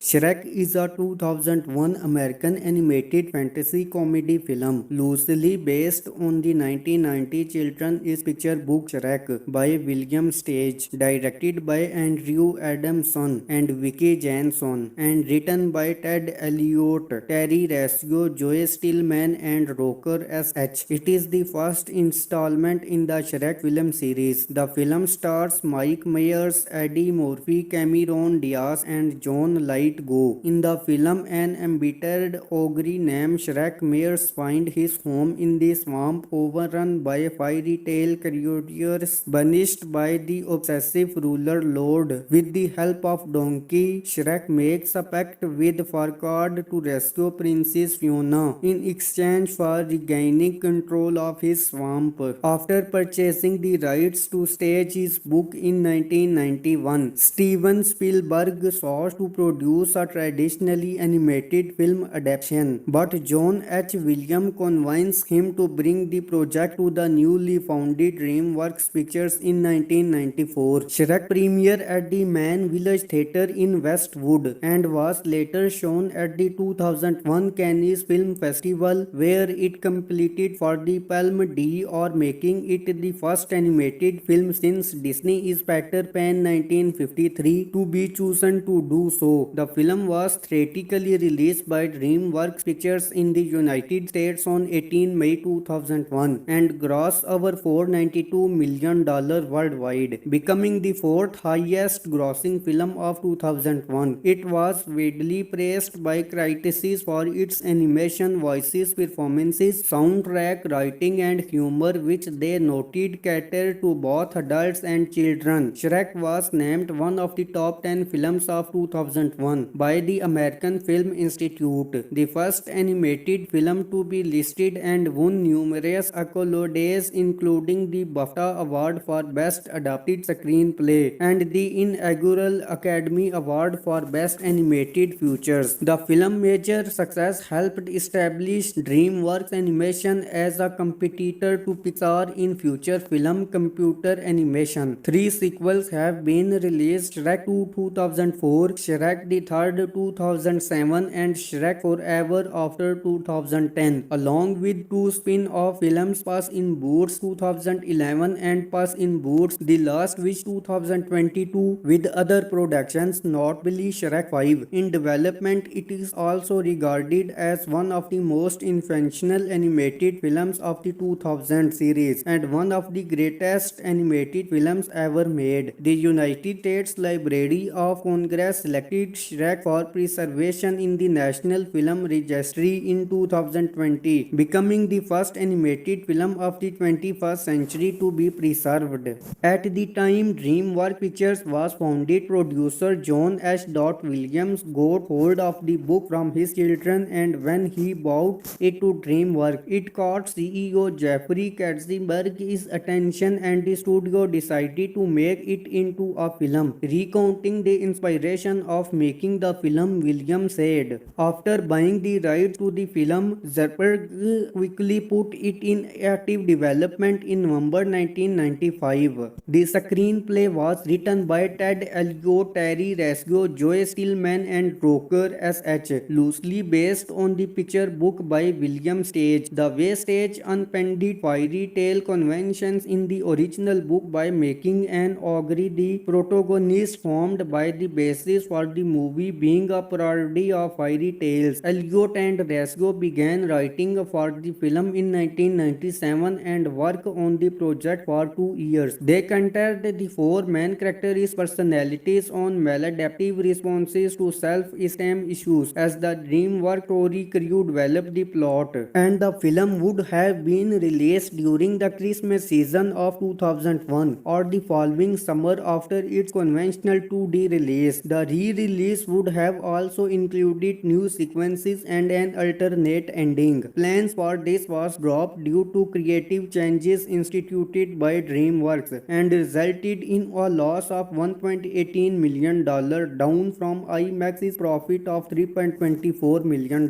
D: Shrek is a 2001 American animated fantasy comedy film loosely based on the 1990 children's picture book Shrek by William Stage, directed by Andrew Adamson and Vicky Janson, and written by Ted Elliott, Terry Resco, Joe Stillman and Roker S.H. It is the first installment in the Shrek film series. The film stars Mike Myers, Eddie Murphy, Cameron Diaz and John Light Go. In the film, an embittered ogre named Shrek Myers finds his home in the swamp overrun by fairy tale creatures banished by the obsessive ruler Lord. With the help of Donkey, Shrek makes a pact with Farquaad to rescue Princess Fiona in exchange for regaining control of his swamp. After purchasing the rights to stage his book in 1991, Steven Spielberg sought to produce a traditionally animated film adaptation, but John H. Williams convinced him to bring the project to the newly founded DreamWorks Pictures in 1994. Shrek premiered at the Mann Village Theatre in Westwood and was later shown at the 2001 Cannes Film Festival, where it completed for the Palme d'Or, making it the first animated film since Disney's Peter Pan 1953 to be chosen to do so. The film was theatrically released by DreamWorks Pictures in the United States on 18 May 2001 and grossed over $492 million worldwide, becoming the 4th highest grossing film of 2001. It was widely praised by critics for its animation, voices, performances, soundtrack, writing and humor, which they noted catered to both adults and children. Shrek was named one of the top 10 films of 2001 animation by the American Film Institute, the first animated film to be listed and won numerous accolades including the BAFTA Award for Best Adapted Screenplay and the inaugural Academy Award for Best Animated Features. The film's major success helped establish DreamWorks Animation as a competitor to Pixar in feature film computer animation. Three sequels have been released: Shrek 2 2004, Shrek the Third 2007, and Shrek Forever After 2010, along with two spin-off films, Puss in Boots 2011 and Puss in Boots: The Last Wish 2022, with other productions, notably Shrek 5, in development. It is also regarded as one of the most influential animated films of the 2000 series and one of the greatest animated films ever made. The United States Library of Congress selected Shrek for preservation in the National Film Registry in 2020, becoming the first animated film of the 21st century to be preserved. At the time DreamWorks Pictures was founded, producer John H. Williams got hold of the book from his children, and when he brought it to DreamWorks, it caught CEO Jeffrey Katzenberg's attention, and the studio decided to make it into a film. Recounting the inspiration of making the film, Williams said, "After buying the rights to the film, Zerberg quickly put it in active development in November 1995. The screenplay was written by Ted Elliott, Terry Resco, Joe Stillman, and Roker S.H., loosely based on the picture book by William Stage. The way Stage unpended fairy tale conventions in the original book by making an ogre the protagonist, formed by the basis for the movie being a parody of fairy tales. Elliott and Resco began writing for the film in 1997 and worked on the project for 2 years. They considered the four main characters' personalities on maladaptive responses to self-esteem issues as the DreamWorks story crew developed the plot, and the film would have been released during the Christmas season of 2001 or the following summer after its conventional 2D release. The re-release would have also included new sequences and an alternate ending. Plans for this was dropped due to creative changes instituted by DreamWorks and resulted in a loss of $1.18 million, down from IMAX's profit of $3.24 million.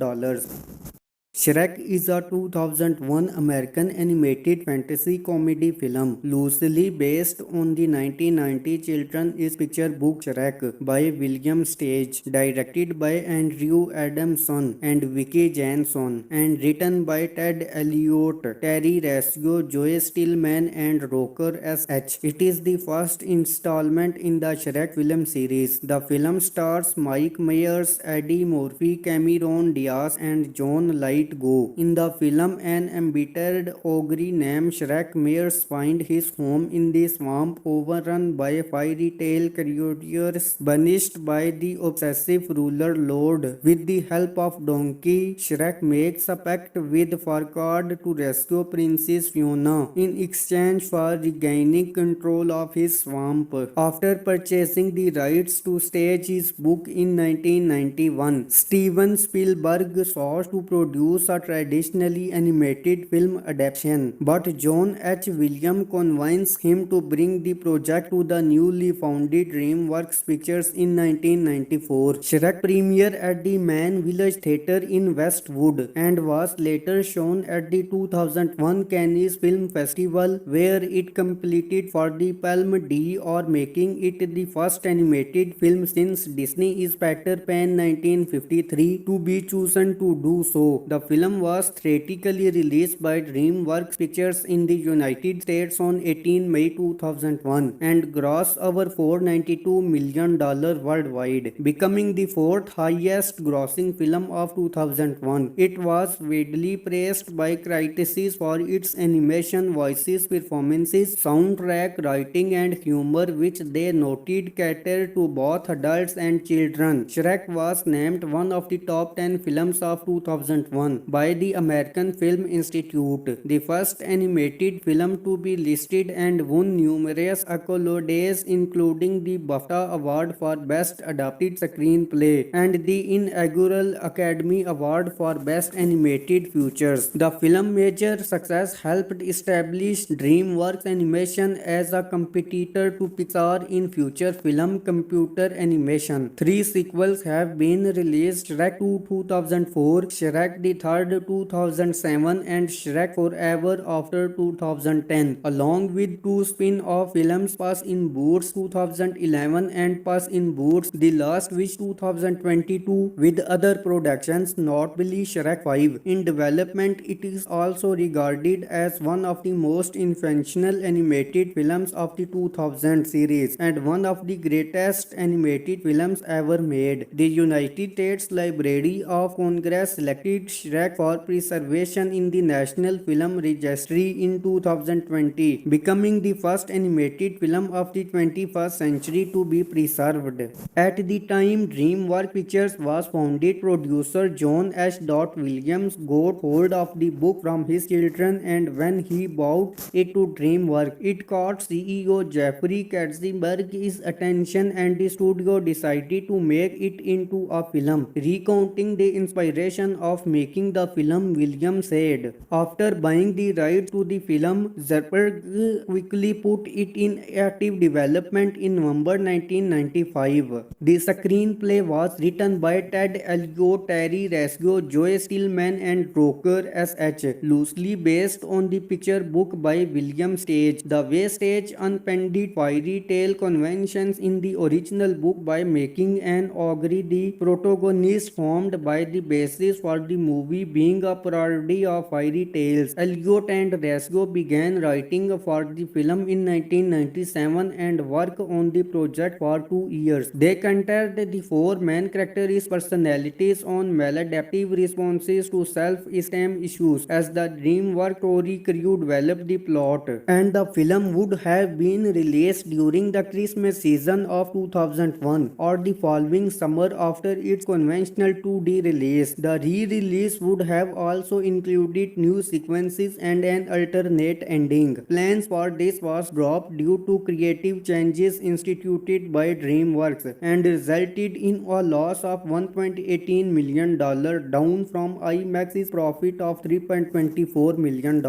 D: Shrek is a 2001 American animated fantasy comedy film loosely based on the 1990 children's picture book Shrek by William Stage, directed by Andrew Adamson and Vicky Janson, and written by Ted Elliott, Terry Resco, Joe Stillman, and Roker S.H. It is the first installment in the Shrek film series. The film stars Mike Myers, Eddie Murphy, Cameron Diaz, and John Light Go. In the film, an embittered ogre named Shrek Myers finds his home in the swamp overrun by fairy tale creatures banished by the obsessive ruler Lord. With the help of Donkey, Shrek makes a pact with Farquaad to rescue Princess Fiona in exchange for regaining control of his swamp. After purchasing the rights to stage his book in 1991, Steven Spielberg sought to produce a traditionally animated film adaptation, but John H. Williams convinced him to bring the project to the newly founded DreamWorks Pictures in 1994. Shrek premiered at the Man Village Theatre in Westwood and was later shown at the 2001 Cannes Film Festival, where it completed for the Palme d'Or, making it the first animated film since Disney's Peter Pan 1953 to be chosen to do so. The film was theatrically released by DreamWorks Pictures in the United States on 18 May 2001 and grossed over $492 million worldwide, becoming the fourth highest grossing film of 2001. It was widely praised by critics for its animation, voices, performances, soundtrack, writing, and humor, which they noted catered to both adults and children. Shrek was named one of the top 10 films of 2001 2001 by the American Film Institute, the first animated film to be listed and won numerous accolades including the BAFTA Award for Best Adapted Screenplay and the inaugural Academy Award for Best Animated Features. The film's major success helped establish DreamWorks Animation as a competitor to Pixar in feature film computer animation. 3 sequels have been released: Shrek 2 2004, Shrek the Third 2007 and Shrek Forever After 2010, along with 2 spin-off films Puss in Boots 2011 and Puss in Boots The Last Wish 2022, with other productions notably Shrek 5 in development. It is also regarded as one of the most influential animated films of the 2000 series and one of the greatest animated films ever made. The United States Library of Congress selected Shrek for preservation in the National Film Registry in 2020, becoming the first animated film of the 21st century to be preserved. At the time DreamWorks Pictures was founded, producer John H. Williams got hold of the book from his children, and when he brought it to DreamWorks, it caught CEO Jeffrey Katzenberg's attention and the studio decided to make it into a film. Recounting the inspiration of making the film, Williams said, "After buying the rights to the film, Zerberg quickly put it in active development in November 1995. The screenplay was written by Ted Elliott, Terry Resco, Joe Stillman and Roker S.H., loosely based on the picture book by William Stage. The way Stage unpended fairy tale conventions in the original book by making an ogre the protagonist, formed by the basis for the movie being a parody of fairy tales. Elliott and Resco began writing for the film in 1997 and worked on the project for 2 years. They compared the 4 main characters' personalities on maladaptive responses to self-esteem issues. As the DreamWorks story crew developed the plot, and the film would have been released during the Christmas season of 2001 or the following summer after its conventional 2D release. The re-release would have also included new sequences and an alternate ending. Plans for this was dropped due to creative changes instituted by DreamWorks and resulted in a loss of $1.18 million, down from IMAX's profit of $3.24 million.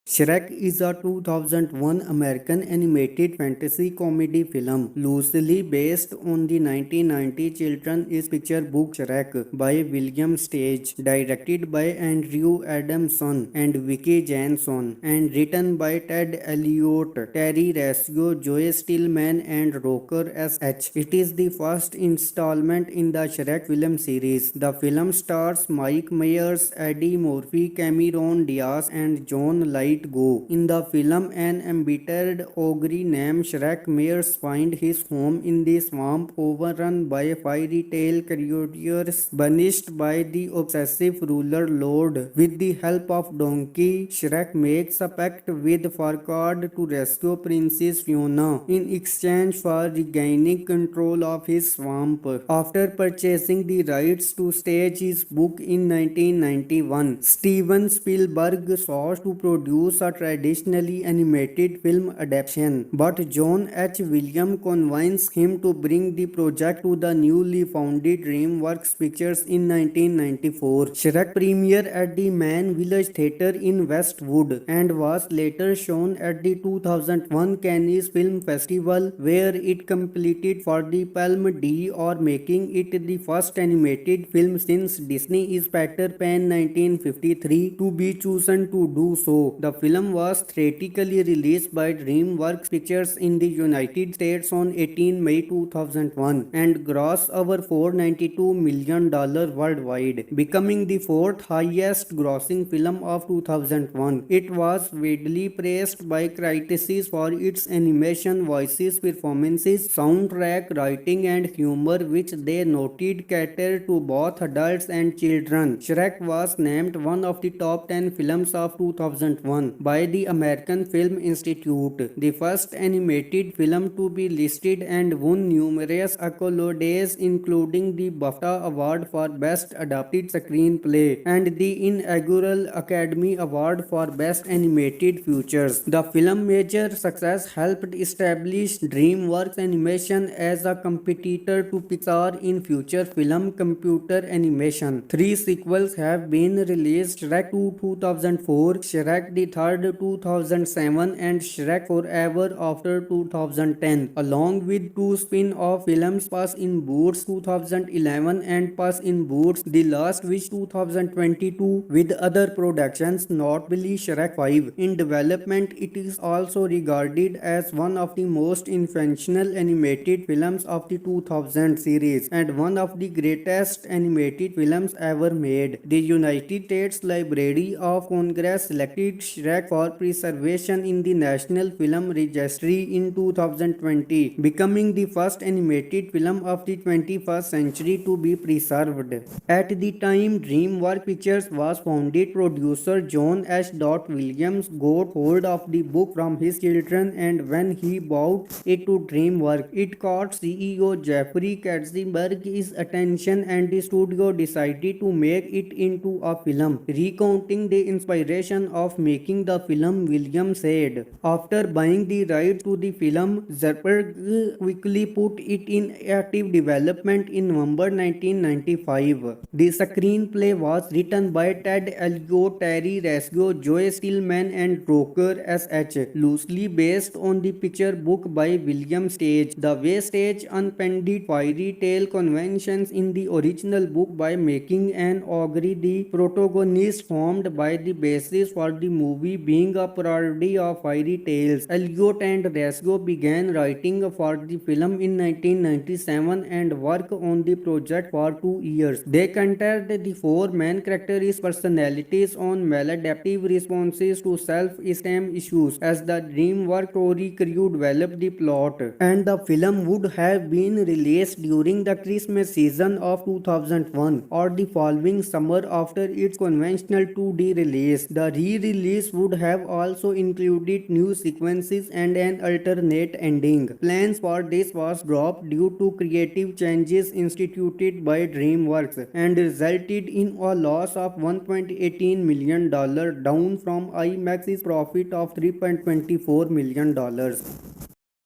D: Shrek is a 2001 American animated fantasy comedy film loosely based on the 1990 children's picture book Shrek by William Stage, directed by Andrew Adamson and Vicky Janson, and written by Ted Elliott, Terry Resco, Joe Stillman and Roker S.H. It is the first installment in the Shrek film series. The film stars Mike Myers, Eddie Murphy, Cameron Diaz and John Light Go. In the film, an embittered ogre named Shrek Myers finds his home in the swamp overrun by fairy tale creatures banished by the obsessive ruler Lord. With the help of Donkey, Shrek makes a pact with Farquaad to rescue Princess Fiona in exchange for regaining control of his swamp. After purchasing the rights to stage his book in 1991, Steven Spielberg sought to produce a traditionally animated film adaptation, but John H. Williams convinced him to bring the project to the newly founded DreamWorks Pictures in 1994. Shrek premiered at the Mann Village Theatre in Westwood and was later shown at the 2001 Cannes Film Festival, where it completed for the Palme d'Or, making it the first animated film since Disney's Peter Pan 1953 to be chosen to do so. The film was theatrically released by DreamWorks Pictures in the United States on 18 May 2001 and grossed over $492 million worldwide, becoming the 4th highest grossing film of 2001. It was widely praised by critics for its animation, voices, performances, soundtrack, writing and humor, which they noted catered to both adults and children. Shrek was named one of the top 10 films of 2001 2001 by the American Film Institute, the first animated film to be listed and won numerous accolades including the BAFTA Award for Best Adapted Screenplay and the inaugural Academy Award for Best Animated Features. The film major success helped establish DreamWorks Animation as a competitor to Pixar in feature film computer animation. 3 sequels have been released: Shrek 2 2004, Shrek the Third 2007 and Shrek Forever After 2010, along with 2 spin-off films Puss in Boots 2011 and Puss in Boots The Last Wish 2022, with other productions notably Shrek 5 in development. It is also regarded as one of the most influential animated films of the 2000 series and one of the greatest animated films ever made. The United States Library of Congress selected Shrek for preservation in the National Film Registry in 2020, becoming the first animated film of the 21st century to be preserved. At the time DreamWorks Pictures was founded, producer John H. Williams got hold of the book from his children, and when he brought it to DreamWorks, it caught CEO Jeffrey Katzenberg's attention and the studio decided to make it into a film. Recounting the inspiration of making the film, Williams said, "After buying the rights to the film, Zuckerberg quickly put it in active development in November 1995. The screenplay was written by Ted Elliott, Terry Resco, Joe Stillman and Roker S.H., loosely based on the picture book by William Stage. The way Stage unpended fairy tale conventions in the original book by making an ogre the protagonist, formed by the basis for the movie being a parody of fairy tales. Elliott and Resco began writing for the film in 1997 and worked on the project for 2 years. They centered the 4 main characters' personalities on maladaptive responses to self-esteem issues. As the DreamWorks story crew developed the plot, and the film would have been released during the Christmas season of 2001 or the following summer after its conventional 2D release. The re-release would have also included new sequences and an alternate ending. Plans for this was dropped due to creative changes instituted by DreamWorks and resulted in a loss of $1.18 million, down from IMAX's profit of $3.24 million.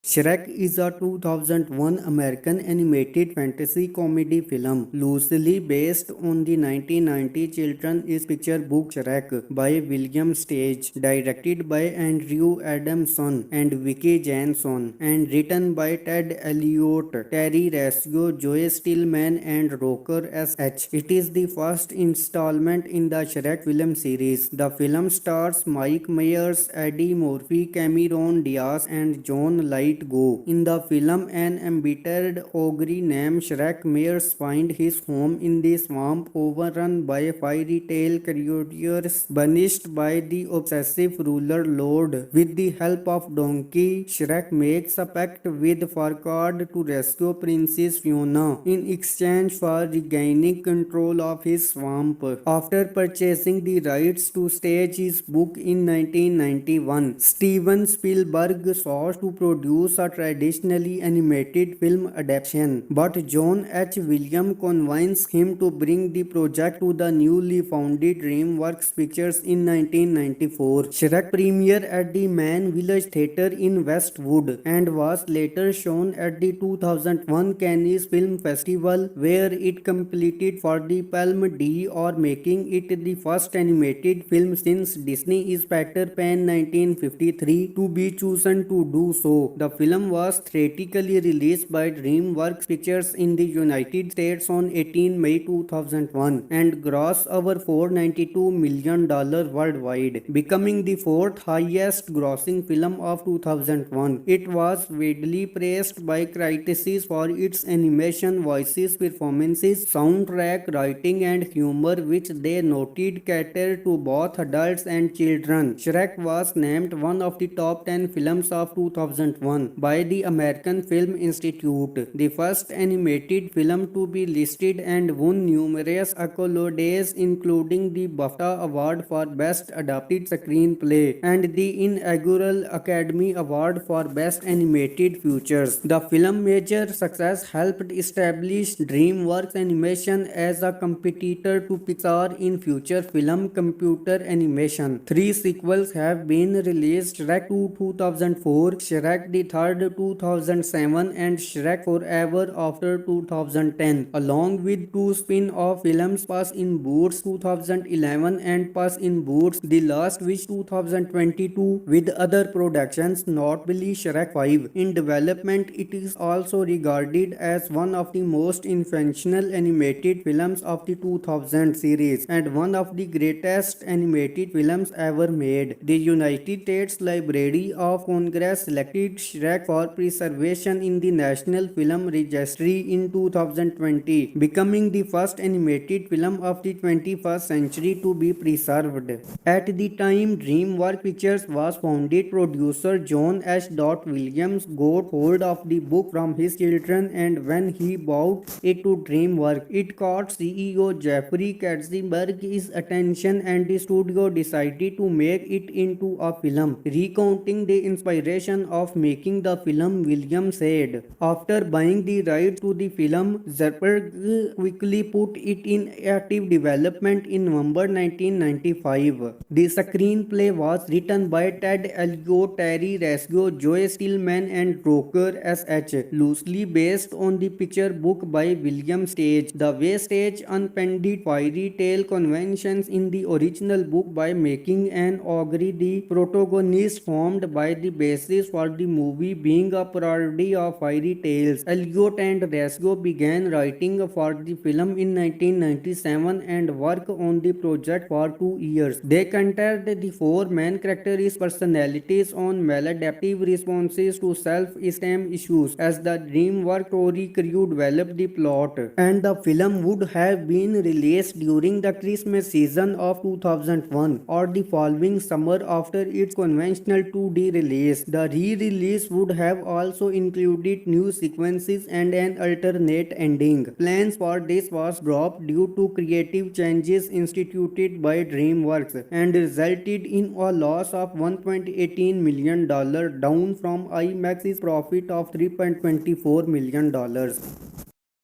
D: Shrek is a 2001 American animated fantasy comedy film loosely based on the 1990 children's picture book Shrek by William Stage, directed by Andrew Adamson and Vicky Janson, and written by Ted Elliott, Terry Resco, Joe Stillman and Roker S.H. It is the first installment in the Shrek film series. The film stars Mike Myers, Eddie Murphy, Cameron Diaz and John Light Go. In the film, an embittered ogre named Shrek Myers finds his home in the swamp overrun by fairy tale creatures banished by the obsessive ruler Lord. With the help of Donkey, Shrek makes a pact with Farquaad to rescue Princess Fiona in exchange for regaining control of his swamp. After purchasing the rights to stage his book in 1991, Steven Spielberg sought to produce a traditionally animated film adaptation, but John H. Williams convinced him to bring the project to the newly founded DreamWorks Pictures in 1994. Shrek premiered at the Mann Village Theatre in Westwood and was later shown at the 2001 Cannes Film Festival, where it completed for the Palme d'Or, making it the first animated film since Disney's Peter Pan 1953 to be chosen to do so. The film was theatrically released by DreamWorks Pictures in the United States on 18 May 2001 and grossed over $492 million worldwide, becoming the 4th highest grossing film of 2001. It was widely praised by critics for its animation, voices, performances, soundtrack, writing and humor, which they noted catered to both adults and children. Shrek was named one of the top 10 films of 2001 2001 by the American Film Institute, the first animated film to be listed and won numerous accolades including the BAFTA Award for Best Adapted Screenplay and the inaugural Academy Award for Best Animated Features. The film's major success helped establish DreamWorks Animation as a competitor to Pixar in feature film computer animation. 3 sequels have been released: Shrek 2 2004, Shrek the Third 2007 and Shrek Forever After 2010, along with 2 spin-off films, Puss in Boots 2011 and Puss in Boots The Last Wish 2022, with other productions, notably Shrek 5, in development. It is also regarded as one of the most influential animated films of the 2000 series and one of the greatest animated films ever made. The United States Library of Congress selected Shrek for preservation in the National Film Registry in 2020, becoming the first animated film of the 21st century to be preserved. At the time DreamWorks Pictures was founded, producer John H. Williams got hold of the book from his children, and when he brought it to DreamWorks, it caught CEO Jeffrey Katzenberg's attention, and the studio decided to make it into a film. Recounting the inspiration of making the film, Williams said, "After buying the rights to the film, Zerberg quickly put it in active development in November 1995. The screenplay was written by Ted Elliott, Terry Resco, Joe Stillman and Roker S.H., loosely based on the picture book by William Stage. The way Stage unpended fairy tale conventions in the original book by making an ogre the protagonist, formed by the basis for the movie being a parody of fairy tales. Elliott and Resco began writing for the film in 1997 and worked on the project for 2 years. They compared the 4 main characters' personalities on maladaptive responses to self-esteem issues. As the DreamWorks story crew developed the plot, and the film would have been released during the Christmas season of 2001 or the following summer after its conventional 2D release. The re-release would have also included new sequences and an alternate ending. Plans for this was dropped due to creative changes instituted by DreamWorks and resulted in a loss of $1.18 million, down from IMAX's profit of $3.24 million.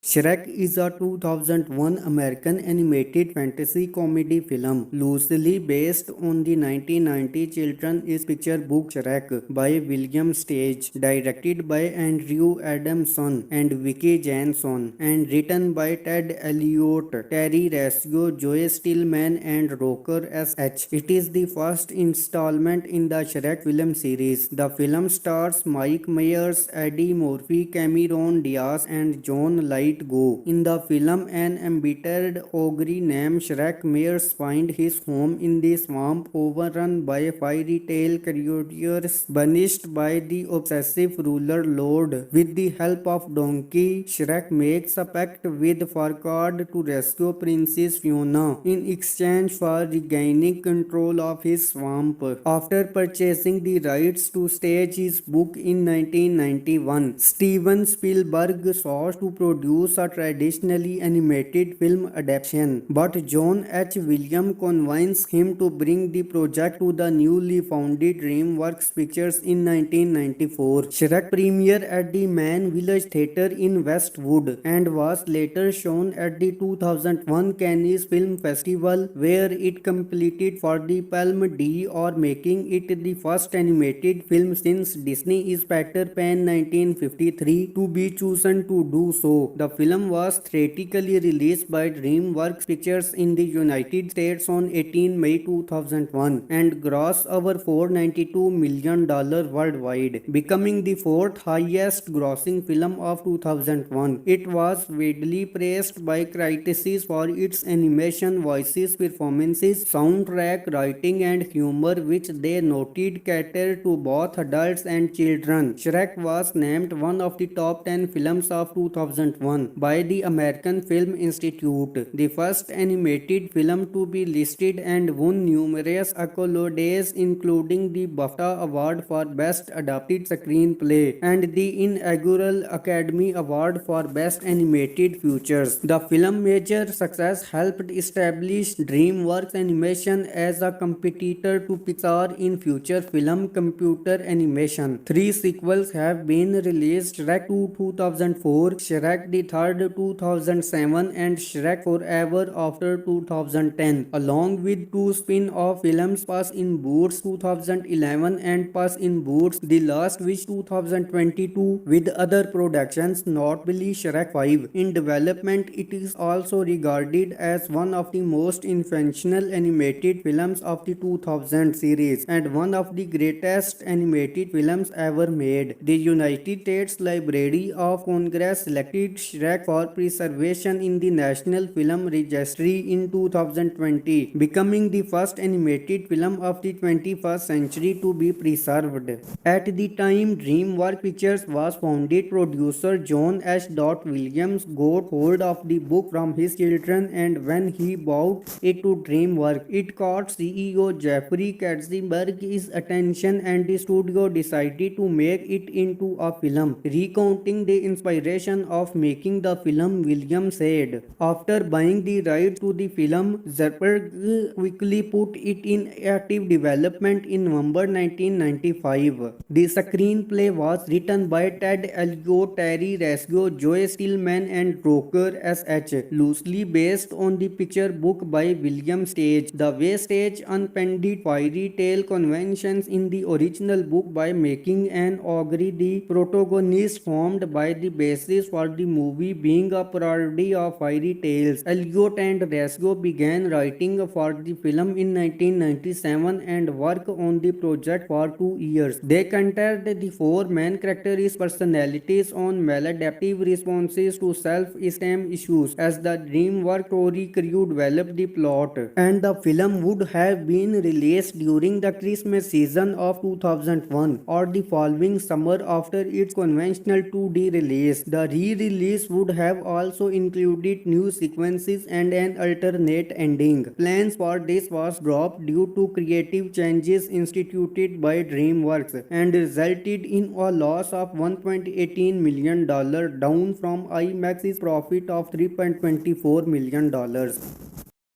D: Shrek is a 2001 American animated fantasy comedy film loosely based on the 1990 children's picture book Shrek by William Stage, directed by Andrew Adamson and Vicky Janson, and written by Ted Elliott, Terry Resco, Joe Stillman and Roker S.H. It is the first installment in the Shrek film series. The film stars Mike Myers, Eddie Murphy, Cameron Diaz and John Light Go. In the film, an embittered ogre named Shrek Myers finds his home in the swamp overrun by fairy tale creatures banished by the obsessive ruler Lord. With the help of Donkey, Shrek makes a pact with Farquaad to rescue Princess Fiona in exchange for regaining control of his swamp. After purchasing the rights to stage his book in 1991, Steven Spielberg sought to produce a traditionally animated film adaptation, but John H. Williams convinced him to bring the project to the newly founded DreamWorks Pictures in 1994. Shrek premiered at the Man Village Theatre in Westwood and was later shown at the 2001 Cannes Film Festival, where it completed for the Palme d'Or, making it the first animated film since Disney's Peter Pan 1953 to be chosen to do so. The film was theatrically released by DreamWorks Pictures in the United States on 18 May 2001 and grossed over $492 million worldwide, becoming the 4th highest grossing film of 2001. It was widely praised by critics for its animation, voices, performances, soundtrack, writing and humor, which they noted catered to both adults and children. Shrek was named one of the top 10 films of 2001 2001 by the American Film Institute, the first animated film to be listed and won numerous accolades including the BAFTA Award for Best Adapted Screenplay and the inaugural Academy Award for Best Animated Features. The film's major success helped establish DreamWorks Animation as a competitor to Pixar in future film computer animation. 3 sequels have been released: Shrek 2 2004, Shrek the Third 2007 and Shrek Forever After 2010, along with 2 spin-off films Puss in Boots 2011 and Puss in Boots The Last Wish 2022, with other productions notably Shrek 5 in development. It is also regarded as one of the most influential animated films of the 2000 series and one of the greatest animated films ever made. The United States Library of Congress selected Shrek for preservation in the National Film Registry in 2020, becoming the first animated film of the 21st century to be preserved. At the time DreamWorks Pictures was founded, producer John H. Williams got hold of the book from his children, and when he brought it to DreamWorks, it caught CEO Jeffrey Katzenberg's attention and the studio decided to make it into a film. Recounting the inspiration of making the film, Williams said, "After buying the rights to the film, Zerberg quickly put it in active development in November 1995. The screenplay was written by Ted Elliott, Terry Resco, Joe Stillman and Roker S.H., loosely based on the picture book by William Stage. The way Stage unpended fairy tale conventions in the original book by making an ogre the protagonist, formed by the basis for the movie being a parody of fairy tales. Elliott and Resco began writing for the film in 1997 and worked on the project for 2 years. They compared the 4 main characters' personalities on maladaptive responses to self-esteem issues. As the DreamWorks story crew developed the plot, and the film would have been released during the Christmas season of 2001 or the following summer after its conventional 2D release. The re-release would have also included new sequences and an alternate ending. Plans for this was dropped due to creative changes instituted by DreamWorks and resulted in a loss of $1.18 million, down from IMAX's profit of $3.24 million.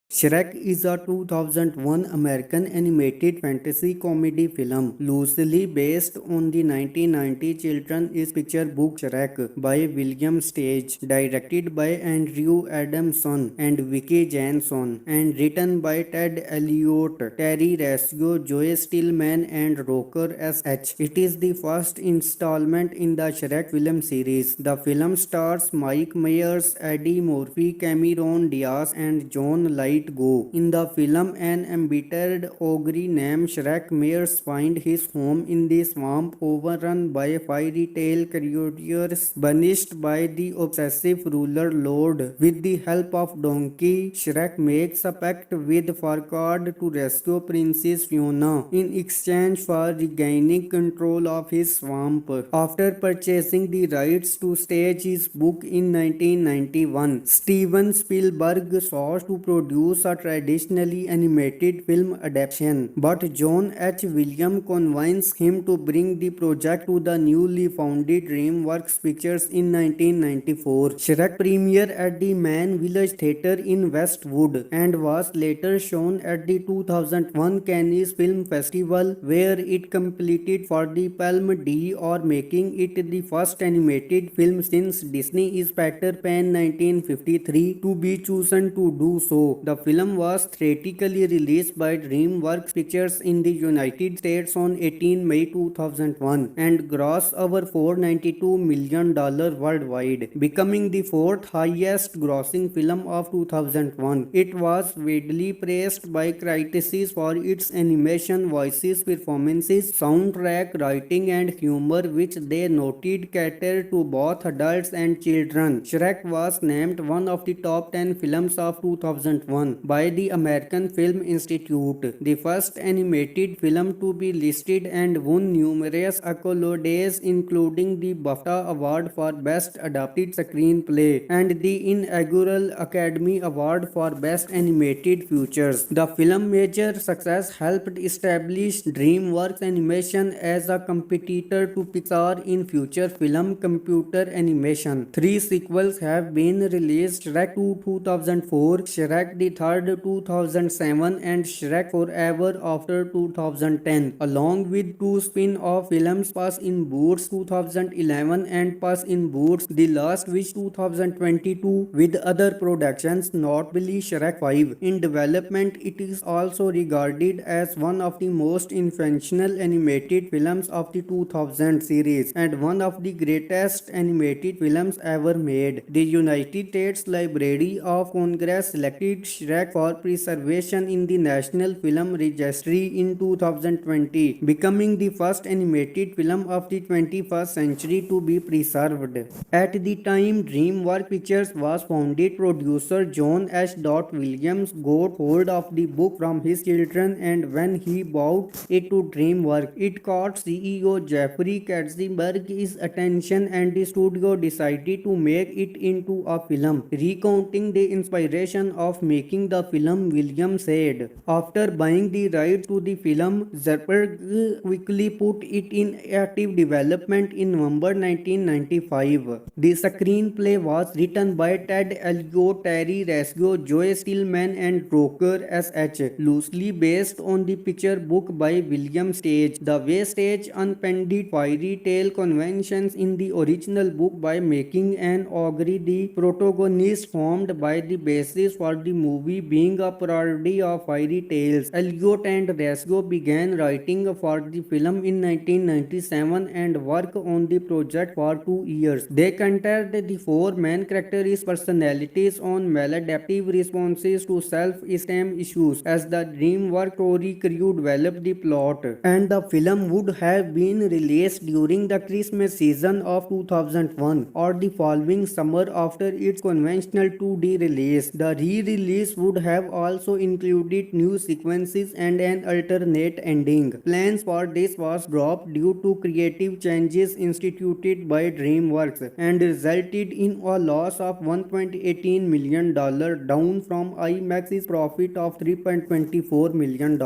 D: Shrek is a 2001 American animated fantasy comedy film loosely based on the 1990 children's picture book Shrek by William Stage, directed by Andrew Adamson and Vicky Janson, and written by Ted Elliott, Terry Resco, Joe Stillman and Roker S.H. It is the first installment in the Shrek film series. The film stars Mike Myers, Eddie Murphy, Cameron Diaz and John Light Go. In the film, an embittered ogre named Shrek Myers finds his home in the swamp overrun by fairy tale creatures banished by the obsessive ruler Lord. With the help of Donkey, Shrek makes a pact with Farquaad to rescue Princess Fiona in exchange for regaining control of his swamp. After purchasing the rights to stage his book in 1991, Steven Spielberg sought to produce a traditionally animated film adaptation, but John H. Williams convinced him to bring the project to the newly founded DreamWorks Pictures in 1994. Shrek premiered at the Mann Village Theatre in Westwood and was later shown at the 2001 Cannes Film Festival, where it completed for the Palme d'Or, making it the first animated film since Disney's Peter Pan 1953 to be chosen to do so. The film was theatrically released by DreamWorks Pictures in the United States on 18 May 2001 and grossed over $492 million worldwide, becoming the 4th highest grossing film of 2001. It was widely praised by critics for its animation, voices, performances, soundtrack, writing and humor, which they noted catered to both adults and children. Shrek was named one of the top 10 films of 2001 2001 by the American Film Institute, the first animated film to be listed and won numerous accolades including the BAFTA Award for Best Adapted Screenplay and the inaugural Academy Award for Best Animated Features. The film major success helped establish DreamWorks Animation as a competitor to Pixar in feature film computer animation. 3 sequels have been released: Shrek 2 2004, Shrek the Third 2007 and Shrek Forever After 2010, along with 2 spin-off films Puss in Boots 2011 and Puss in Boots The Last Wish 2022, with other productions notably Shrek 5 in development. It is also regarded as one of the most influential animated films of the 2000 series and one of the greatest animated films ever made. The United States Library of Congress selected Shrek for preservation in the National Film Registry in 2020, becoming the first animated film of the 21st century to be preserved. At the time DreamWorks Pictures was founded, producer John H. Williams got hold of the book from his children, and when he brought it to DreamWorks, it caught CEO Jeffrey Katzenberg's attention and the studio decided to make it into a film. Recounting the inspiration of making the film, Williams said, "After buying the rights to the film, Zuckerberg quickly put it in active development in November 1995. The screenplay was written by Ted Elliott, Terry Resco, Joe Stillman and Roker S.H., loosely based on the picture book by William Stage. The way Stage unpended fairy tale conventions in the original book by making an ogre the protagonist, formed by the basis for the movie being a parody of fairy tales. Elliott and Resco began writing for the film in 1997 and worked on the project for 2 years. They centered the 4 main characters' personalities on maladaptive responses to self-esteem issues. As the DreamWorks story crew developed the plot, and the film would have been released during the Christmas season of 2001 or the following summer after its conventional 2D release. The re-release would have also included new sequences and an alternate ending. Plans for this was dropped due to creative changes instituted by DreamWorks and resulted in a loss of $1.18 million, down from IMAX's profit of $3.24 million.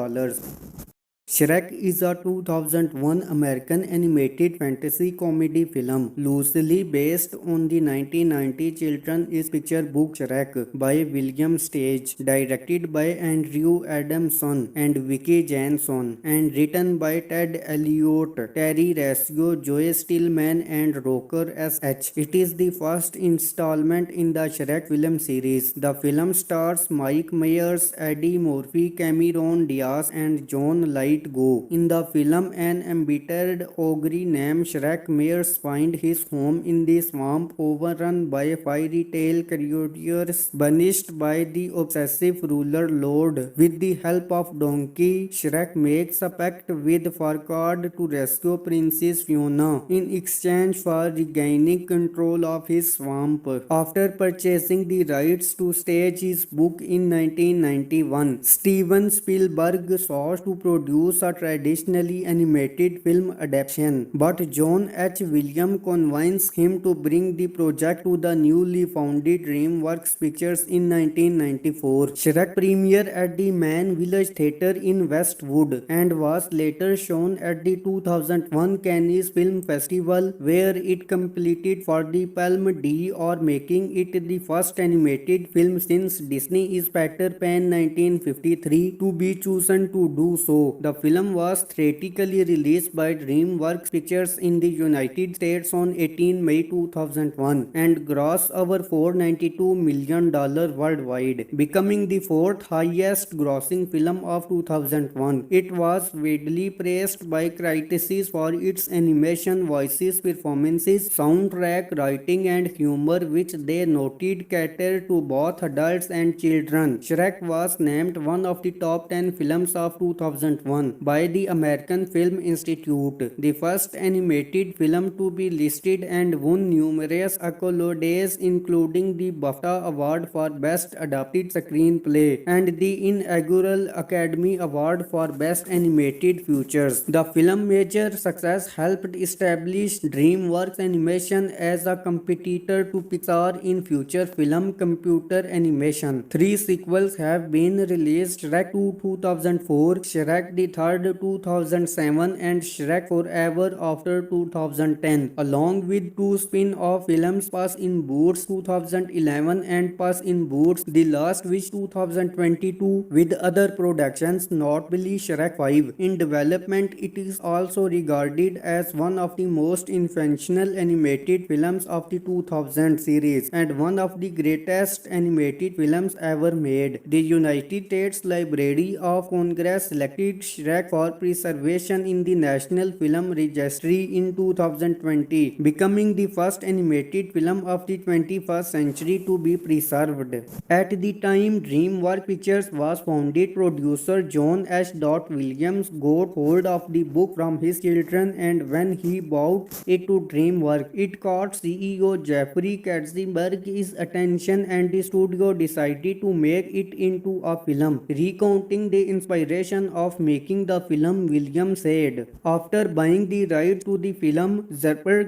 D: Shrek is a 2001 American animated fantasy comedy film loosely based on the 1990 children's picture book Shrek by William Stage, directed by Andrew Adamson and Vicky Janson, and written by Ted Elliott, Terry Resco, Joe Stillman and Roker S.H. It is the first installment in the Shrek film series. The film stars Mike Myers, Eddie Murphy, Cameron Diaz and John Light Go. In the film, an embittered ogre named Shrek Myers finds his home in the swamp overrun by fairy tale creatures banished by the obsessive ruler Lord. With the help of Donkey, Shrek makes a pact with Farquaad to rescue Princess Fiona in exchange for regaining control of his swamp. After purchasing the rights to stage his book in 1991, Steven Spielberg sought to produce a traditionally animated film adaptation, but John H. Williams convinced him to bring the project to the newly founded DreamWorks Pictures in 1994. Shrek premiered at the Mann Village Theatre in Westwood and was later shown at the 2001 Cannes Film Festival, where it completed for the Palme d'Or, making it the first animated film since Disney's Peter Pan 1953 to be chosen to do so. The film was theatrically released by DreamWorks Pictures in the United States on 18 May 2001 and grossed over $492 million worldwide, becoming the 4th highest grossing film of 2001. It was widely praised by critics for its animation, voices, performances, soundtrack, writing and humor, which they noted catered to both adults and children. Shrek was named one of the top 10 films of 2001 2001 by the American Film Institute, the first animated film to be listed and won numerous accolades including the BAFTA Award for Best Adapted Screenplay and the inaugural Academy Award for Best Animated Features. The film's major success helped establish DreamWorks Animation as a competitor to Pixar in feature film computer animation. 3 sequels have been released: Shrek 2 2004, Shrek the Third 2007 and Shrek Forever After 2010, along with 2 spin-off films, Puss in Boots 2011 and Puss in Boots The Last Wish 2022, with other productions, notably Shrek 5, in development. It is also regarded as one of the most influential animated films of the 2000 series and one of the greatest animated films ever made. The United States Library of Congress selected Shrek for preservation in the National Film Registry in 2020, becoming the first animated film of the 21st century to be preserved. At the time DreamWorks Pictures was founded, producer John H. Williams got hold of the book from his children, and when he brought it to DreamWorks, it caught CEO Jeffrey Katzenberg's attention, and the studio decided to make it into a film. Recounting the inspiration of making the film, Williams said, "After buying the rights to the film, Zerberg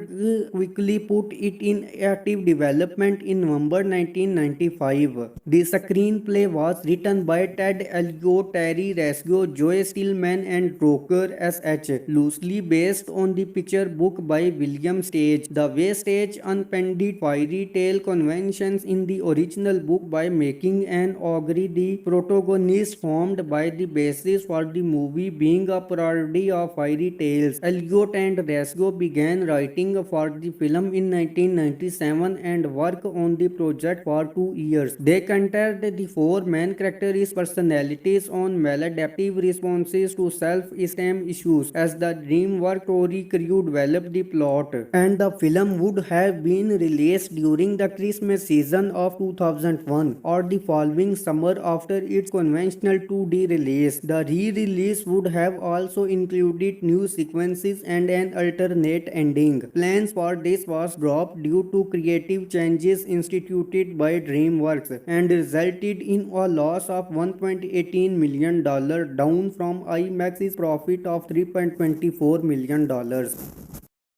D: quickly put it in active development in November 1995. The screenplay was written by Ted Elliott, Terry Resco, Joe Stillman and Roker S.H., loosely based on the picture book by William Stage. The way Stage unpended fairy tale conventions in the original book by making an ogre the protagonist, formed by the basis for the movie being a parody of fairy tales. Elliott and Resco began writing for the film in 1997 and worked on the project for 2 years. They considered the 4 main characters' personalities on maladaptive responses to self-esteem issues as the DreamWorks story crew developed the plot, and the film would have been released during the Christmas season of 2001 or the following summer after its conventional 2D release. The re-release would have also included new sequences and an alternate ending. Plans for this was dropped due to creative changes instituted by DreamWorks and resulted in a loss of $1.18 million, down from IMAX's profit of $3.24 million.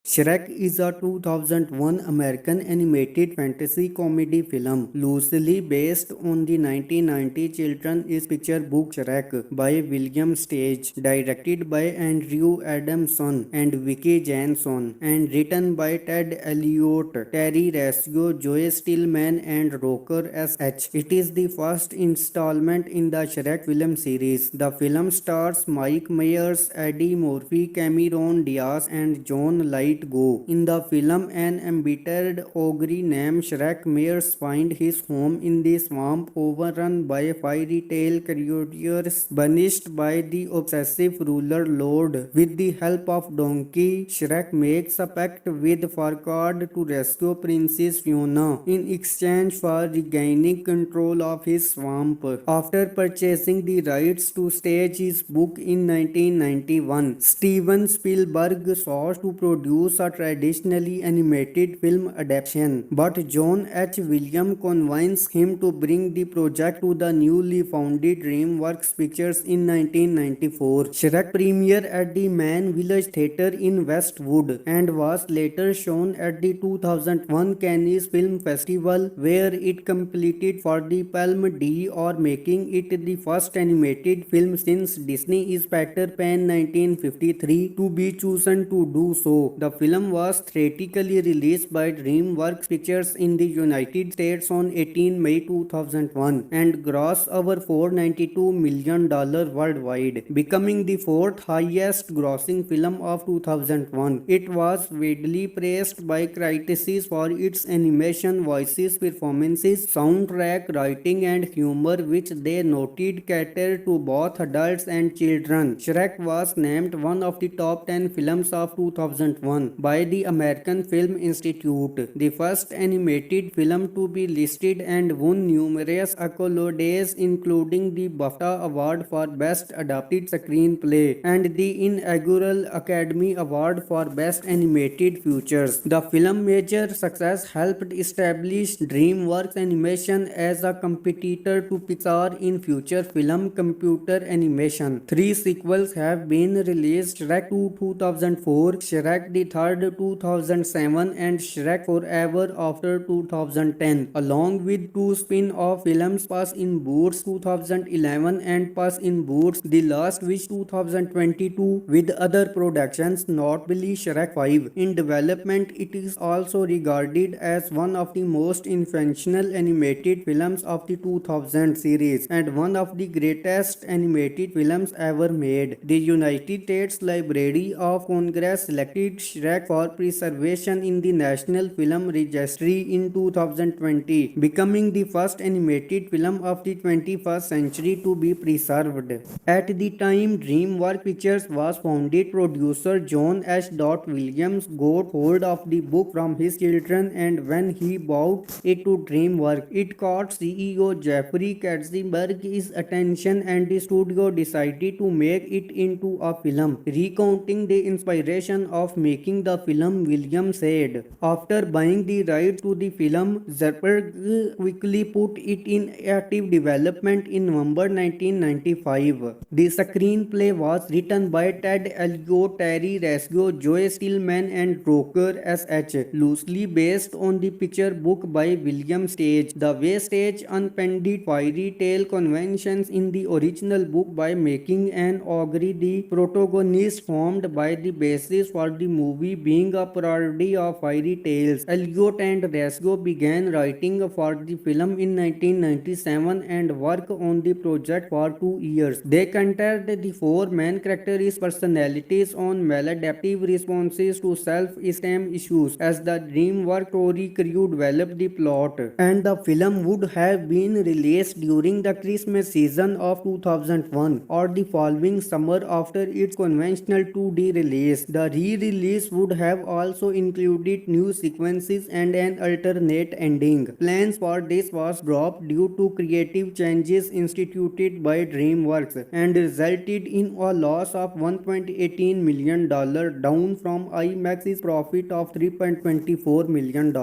D: Shrek is a 2001 American animated fantasy comedy film loosely based on the 1990 children's picture book Shrek by William Stage, directed by Andrew Adamson and Vicky Janson, and written by Ted Elliott, Terry Resco, Joe Stillman and Roker S.H. It is the first installment in the Shrek film series. The film stars Mike Myers, Eddie Murphy, Cameron Diaz and John Light Go. In the film, an embittered ogre named Shrek Myers finds his home in the swamp overrun by fairy tale creatures banished by the obsessive ruler Lord. With the help of Donkey, Shrek makes a pact with Farquaad to rescue Princess Fiona in exchange for regaining control of his swamp. After purchasing the rights to stage his book in 1991, Steven Spielberg sought to produce a traditionally animated film adaptation, but John H. Williams convinced him to bring the project to the newly founded DreamWorks Pictures in 1994. Shrek premiered at the Man Village Theatre in Westwood and was later shown at the 2001 Cannes Film Festival, where it completed for the Palme d'Or, making it the first animated film since Disney's Peter Pan 1953 to be chosen to do so. The film was theatrically released by DreamWorks Pictures in the United States on 18 May 2001 and grossed over $492 million worldwide, becoming the 4th highest grossing film of 2001. It was widely praised by critics for its animation, voices, performances, soundtrack, writing and humor, which they noted catered to both adults and children. Shrek was named one of the top 10 films of 2001 2001 by the American Film Institute, the first animated film to be listed and won numerous accolades including the BAFTA Award for Best Adapted Screenplay and the inaugural Academy Award for Best Animated Features. The film's major success helped establish DreamWorks Animation as a competitor to Pixar in feature film computer animation. 3 sequels have been released: Shrek 2 2004, Shrek the Third 2007 and Shrek Forever After 2010, along with 2 spin-off films, Puss in Boots 2011 and Puss in Boots The Last Wish 2022, with other productions, notably Shrek 5, in development. It is also regarded as one of the most influential animated films of the 2000 series and one of the greatest animated films ever made. The United States Library of Congress selected Shrek for preservation in the National Film Registry in 2020, becoming the first animated film of the 21st century to be preserved. At the time DreamWorks Pictures was founded, producer John H. Williams got hold of the book from his children, and when he brought it to DreamWorks, it caught CEO Jeffrey Katzenberg's attention, and the studio decided to make it into a film. Recounting the inspiration of making the film, Williams said, "After buying the rights to the film, Zerberg quickly put it in active development in November 1995. The screenplay was written by Ted Elliott, Terry Resco, Joe Stillman and Roker S.H., loosely based on the picture book by William Stage. The way Stage unpended fairy tale conventions in the original book by making an ogre the protagonist, formed by the basis for the movie being a parody of fairy tales. Elliott and Resco began writing for the film in 1997 and worked on the project for 2 years. They compared the 4 main characters' personalities on maladaptive responses to self-esteem issues. As the DreamWorks story crew developed the plot, and the film would have been released during the Christmas season of 2001 or the following summer after its conventional 2D release. The re-release would have also included new sequences and an alternate ending. Plans for this was dropped due to creative changes instituted by DreamWorks and resulted in a loss of $1.18 million, down from IMAX's profit of $3.24 million.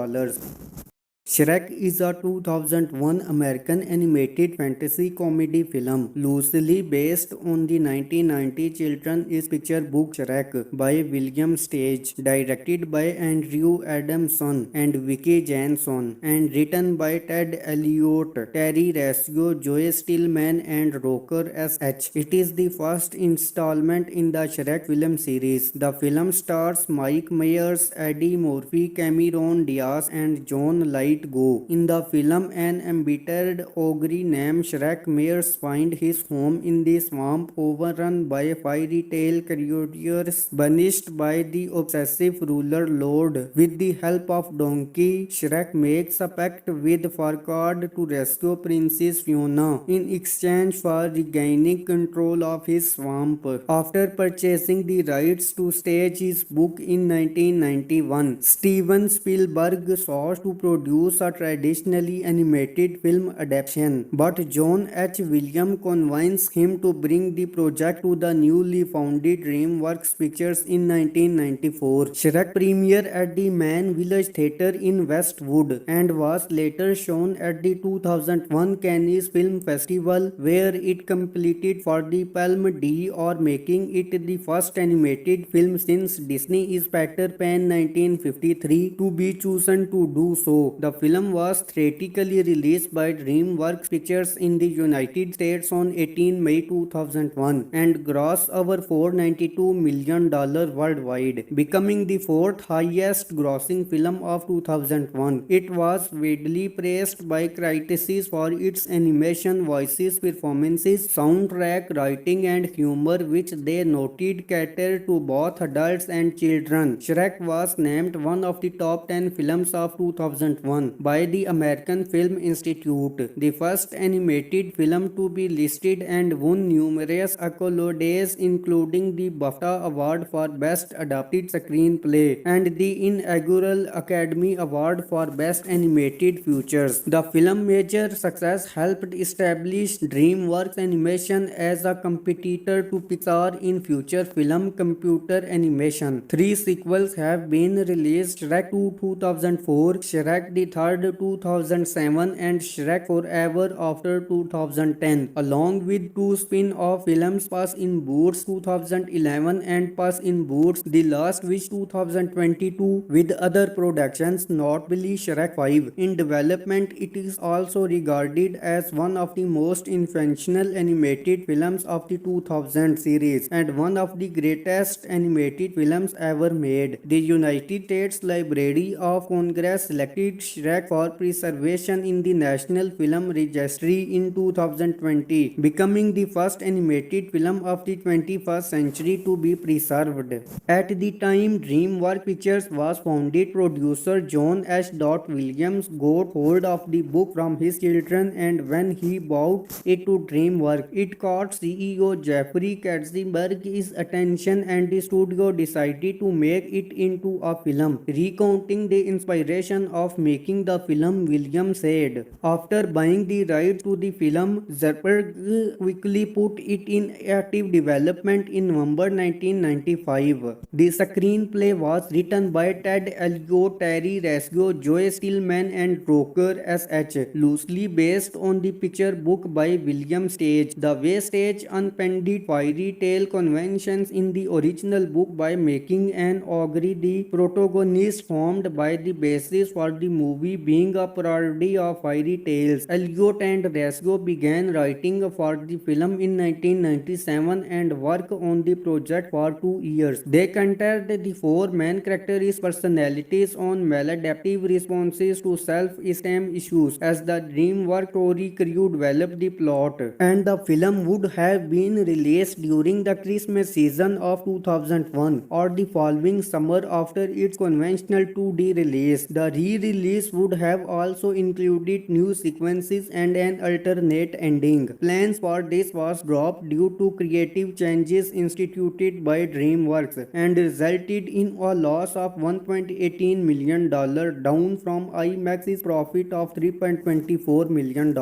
D: Shrek is a 2001 American animated fantasy comedy film loosely based on the 1990 children's picture book Shrek by William Stage, directed by Andrew Adamson and Vicky Janson, and written by Ted Elliott, Terry Resco, Joe Stillman and Roker S.H. It is the first installment in the Shrek film series. The film stars Mike Myers, Eddie Murphy, Cameron Diaz and John Light Go. In the film, an embittered ogre named Shrek Myers finds his home in the swamp overrun by fairy tale creatures banished by the obsessive ruler Lord. With the help of Donkey, Shrek makes a pact with Farquaad to rescue Princess Fiona in exchange for regaining control of his swamp. After purchasing the rights to stage his book in 1991, Steven Spielberg sought to produce a traditionally animated film adaptation, but John H. Williams convinced him to bring the project to the newly founded DreamWorks Pictures in 1994. Shrek premiered at the Mann Village Theatre in Westwood and was later shown at the 2001 Cannes Film Festival, where it completed for the Palme d'Or, making it the first animated film since Disney's Peter Pan 1953 to be chosen to do so. The film was theatrically released by DreamWorks Pictures in the United States on 18 May 2001 and grossed over $492 million worldwide, becoming the 4th highest grossing film of 2001. It was widely praised by critics for its animation, voices, performances, soundtrack, writing and humor, which they noted catered to both adults and children. Shrek was named one of the top 10 films of 2001 2001 by the American Film Institute, the first animated film to be listed and won numerous accolades including the BAFTA Award for Best Adapted Screenplay and the inaugural Academy Award for Best Animated Features. The film's major success helped establish DreamWorks Animation as a competitor to Pixar in feature film computer animation. 3 sequels have been released: Shrek 2 2004, Shrek the Third 2007 and Shrek Forever After 2010, along with 2 spin-off films Puss in Boots 2011 and Puss in Boots The Last Wish 2022, with other productions notably Shrek 5 in development. It is also regarded as one of the most influential animated films of the 2000 series and one of the greatest animated films ever made. The United States Library of Congress selected Shrek for preservation in the National Film Registry in 2020, becoming the first animated film of the 21st century to be preserved. At the time DreamWorks Pictures was founded, producer John H. Williams got hold of the book from his children, and when he brought it to DreamWorks, it caught CEO Jeffrey Katzenberg's attention and the studio decided to make it into a film. Recounting the inspiration of making the film, Williams said, "After buying the rights to the film, Zuckerberg quickly put it in active development in November 1995. The screenplay was written by Ted Elliott, Terry Resco, Joe Stillman and Roker S.H., loosely based on the picture book by William Stage. The way Stage unpended fairy tale conventions in the original book by making an ogre the protagonist formed by the basis for the movie being a parody of fairy tales. Elliott and Resco began writing for the film in 1997 and worked on the project for 2 years. They centered the 4 main characters' personalities on maladaptive responses to self-esteem issues. As the DreamWorks story crew developed the plot, and the film would have been released during the Christmas season of 2001 or the following summer after its conventional 2D release. The re-release would have also included new sequences and an alternate ending. Plans for this was dropped due to creative changes instituted by DreamWorks and resulted in a loss of $1.18 million, down from IMAX's profit of $3.24 million.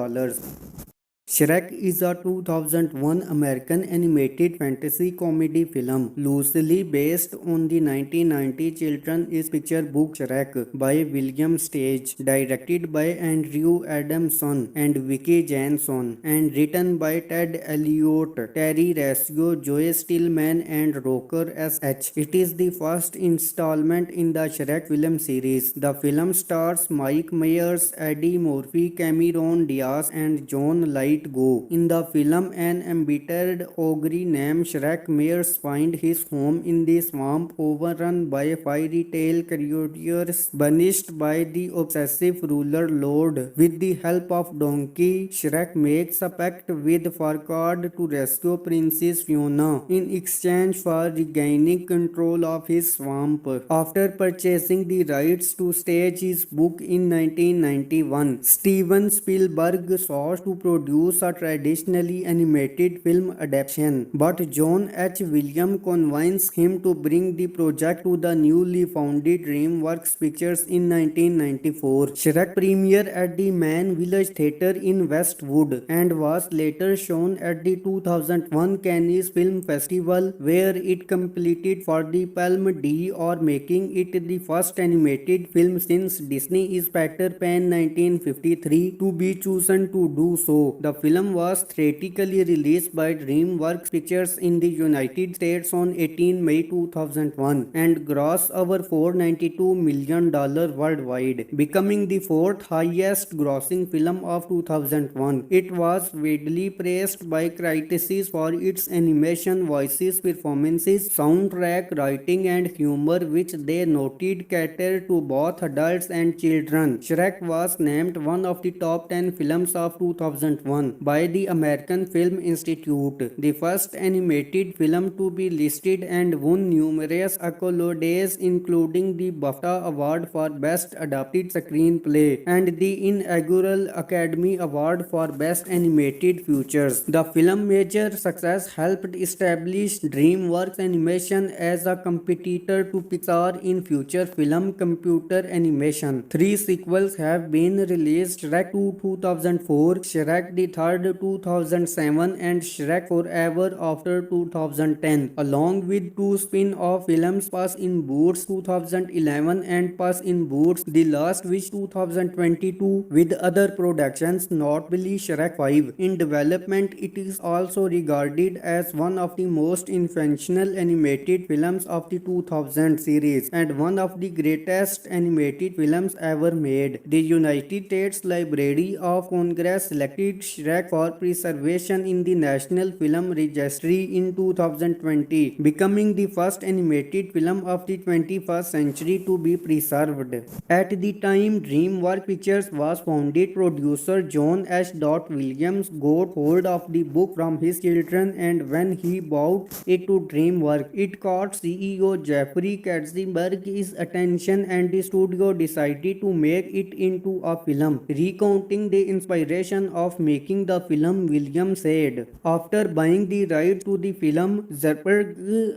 D: Shrek is a 2001 American animated fantasy comedy film loosely based on the 1990 children's picture book Shrek by William Stage, directed by Andrew Adamson and Vicky Janson, and written by Ted Elliott, Terry Resco, Joe Stillman and Roker S.H. It is the first installment in the Shrek film series. The film stars Mike Myers, Eddie Murphy, Cameron Diaz and John Lithgow. In the film, an embittered ogre named Shrek Myers finds his home in the swamp overrun by fairy tale creatures banished by the obsessive ruler Lord. With the help of Donkey, Shrek makes a pact with Farquaad to rescue Princess Fiona in exchange for regaining control of his swamp. After purchasing the rights to stage his book in 1991, Steven Spielberg sought to produce a traditionally animated film adaptation, but John H. Williams convinced him to bring the project to the newly founded DreamWorks Pictures in 1994. Shrek premiered at the Mann Village Theatre in Westwood and was later shown at the 2001 Cannes Film Festival, where it completed for the Palme d'Or, making it the first animated film since Disney's Peter Pan 1953 to be chosen to do so. The film was theatrically released by DreamWorks Pictures in the United States on 18 May 2001 and grossed over $492 million worldwide, becoming the 4th highest grossing film of 2001. It was widely praised by critics for its animation, voices, performances, soundtrack, writing and humor, which they noted catered to both adults and children. Shrek was named one of the top 10 films of 2001 2001 by the American Film Institute, the first animated film to be listed and won numerous accolades including the BAFTA Award for Best Adapted Screenplay and the inaugural Academy Award for Best Animated Features. The film's major success helped establish DreamWorks Animation as a competitor to Pixar in future film computer animation. 3 sequels have been released: Shrek 2 2004, Shrek the Third 2007 and Shrek Forever After 2010, along with 2 spin-off films Puss in Boots 2011 and Puss in Boots The Last Wish 2022, with other productions notably Shrek 5 in development. It is also regarded as one of the most influential animated films of the 2000 series and one of the greatest animated films ever made. The United States Library of Congress selected Shrek for preservation in the National Film Registry in 2020, becoming the first animated film of the 21st century to be preserved. At the time DreamWorks Pictures was founded, producer John H. Williams got hold of the book from his children, and when he brought it to DreamWorks, it caught CEO Jeffrey Katzenberg's attention, and the studio decided to make it into a film. Recounting the inspiration of making the film, Williams said, "After buying the rights to the film, Zerberg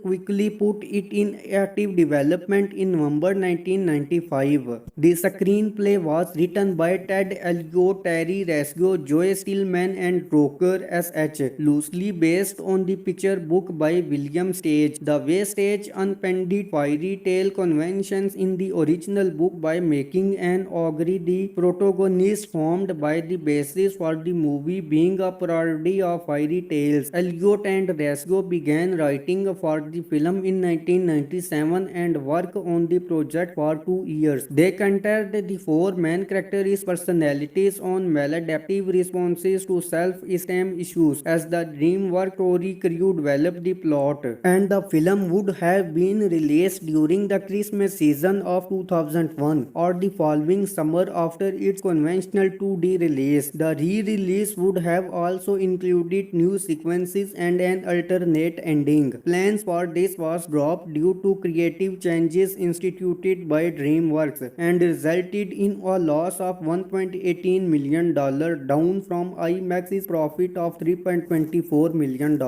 D: quickly put it in active development in November 1995. The screenplay was written by Ted Elliott, Terry Resco, Joe Stillman and Roker S.H., loosely based on the picture book by William Stage. The way Stage unpended fairy tale conventions in the original book by making an ogre the protagonist, formed by the basis for the movie being a parody of fairy tales. Elliott and Resco began writing for the film in 1997 and worked on the project for 2 years. They considered the 4 main characters' personalities on maladaptive responses to self-esteem issues as the DreamWorks story crew developed the plot, and the film would have been released during the Christmas season of 2001 or the following summer after its conventional 2D release. The re-release would have also included new sequences and an alternate ending. Plans for this was dropped due to creative changes instituted by DreamWorks and resulted in a loss of $1.18 million, down from IMAX's profit of $3.24 million.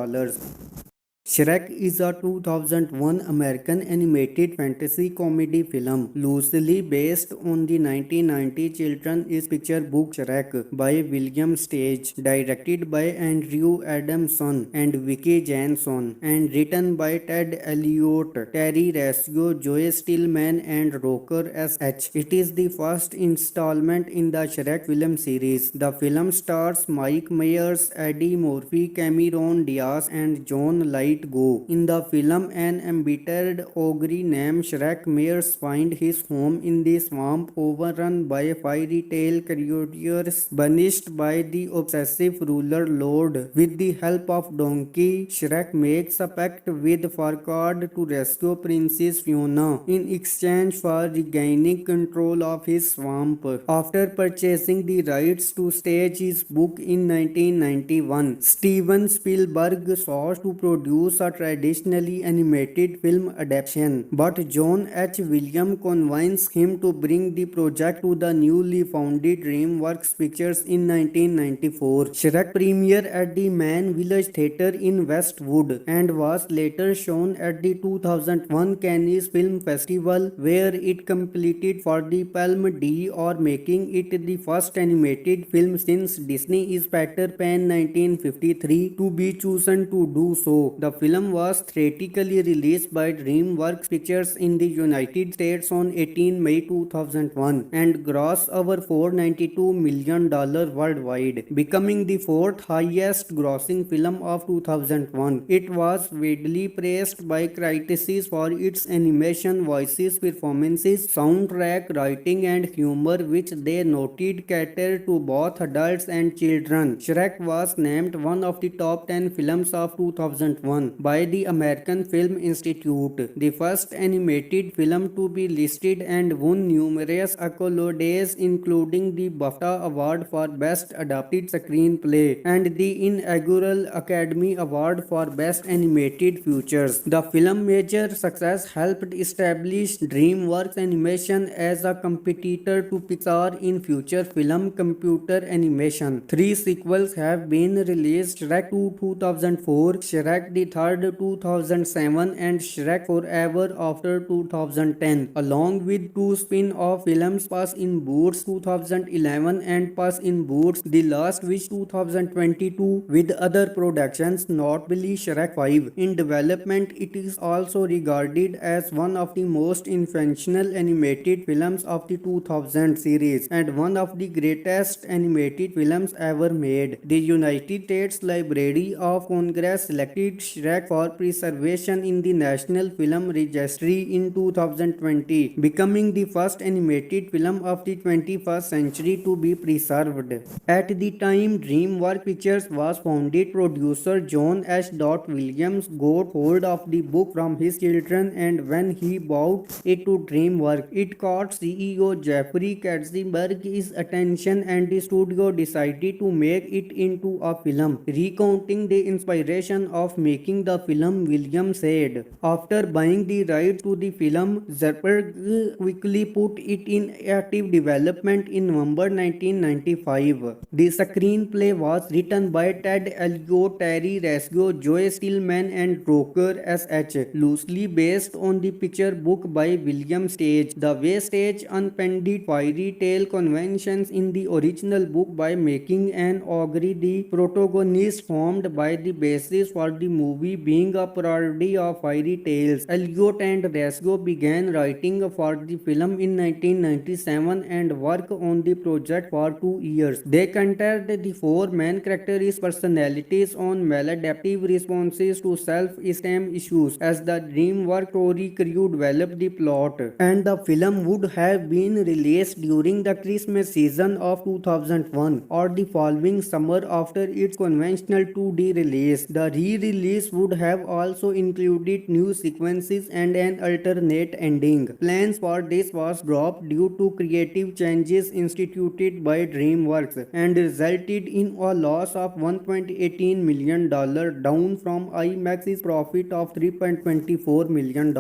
D: Shrek is a 2001 American animated fantasy comedy film loosely based on the 1990 children's picture book Shrek by William Stage, directed by Andrew Adamson and Vicky Janson, and written by Ted Elliott, Terry Resco, Joe Stillman and Roker S.H. It is the first installment in the Shrek film series. The film stars Mike Myers, Eddie Murphy, Cameron Diaz and John Light Go. In the film, an embittered ogre named Shrek Myers finds his home in the swamp overrun by fairy tale creatures banished by the obsessive ruler Lord. With the help of Donkey, Shrek makes a pact with Farquaad to rescue Princess Fiona in exchange for regaining control of his swamp. After purchasing the rights to stage his book in 1991, Steven Spielberg sought to produce a traditionally animated film adaptation, but John H. Williams convinced him to bring the project to the newly founded DreamWorks Pictures in 1994. Shrek premiered at the Mann Village Theatre in Westwood and was later shown at the 2001 Cannes Film Festival, where it completed for the Palme d'Or, making it the first animated film since Disney's Peter Pan 1953 to be chosen to do so. The film was theatrically released by DreamWorks Pictures in the United States on 18 May 2001 and grossed over $492 million worldwide, becoming the 4th highest grossing film of 2001. It was widely praised by critics for its animation, voices, performances, soundtrack, writing and humor, which they noted catered to both adults and children. Shrek was named one of the top 10 films of 2001 2001 by the American Film Institute, the first animated film to be listed and won numerous accolades including the BAFTA Award for Best Adapted Screenplay and the inaugural Academy Award for Best Animated Features. The film's major success helped establish DreamWorks Animation as a competitor to Pixar in feature film computer animation. 3 sequels have been released: Shrek 2 2004, Shrek the Third 2007 and Shrek Forever After 2010, along with 2 spin-off films, Puss in Boots 2011 and Puss in Boots The Last Wish 2022, with other productions, notably Shrek 5, in development. It is also regarded as one of the most influential animated films of the 2000 series and one of the greatest animated films ever made. The United States Library of Congress selected Shrek for preservation in the National Film Registry in 2020, becoming the first animated film of the 21st century to be preserved. At the time DreamWorks Pictures was founded, producer John H. Williams got hold of the book from his children, and when he brought it to DreamWorks, it caught CEO Jeffrey Katzenberg's attention, and the studio decided to make it into a film. Recounting the inspiration of making the film, Williams said, "After buying the rights to the film, Zerberg quickly put it in active development in November 1995. The screenplay was written by Ted Elliott, Terry Resco, Joe Stillman and Roker S.H., loosely based on the picture book by William Stage. The way Stage unpended fairy tale conventions in the original book by making an ogre the protagonist, formed by the basis for the movie being a parody of fairy tales. Elliott and Resco began writing for the film in 1997 and worked on the project for 2 years. They centered the 4 main characters' personalities on maladaptive responses to self-esteem issues. As the DreamWorks story crew developed the plot, and the film would have been released during the Christmas season of 2001 or the following summer after its conventional 2D release. The re-release would have also included new sequences and an alternate ending. Plans for this was dropped due to creative changes instituted by DreamWorks and resulted in a loss of $1.18 million, down from IMAX's profit of $3.24 million.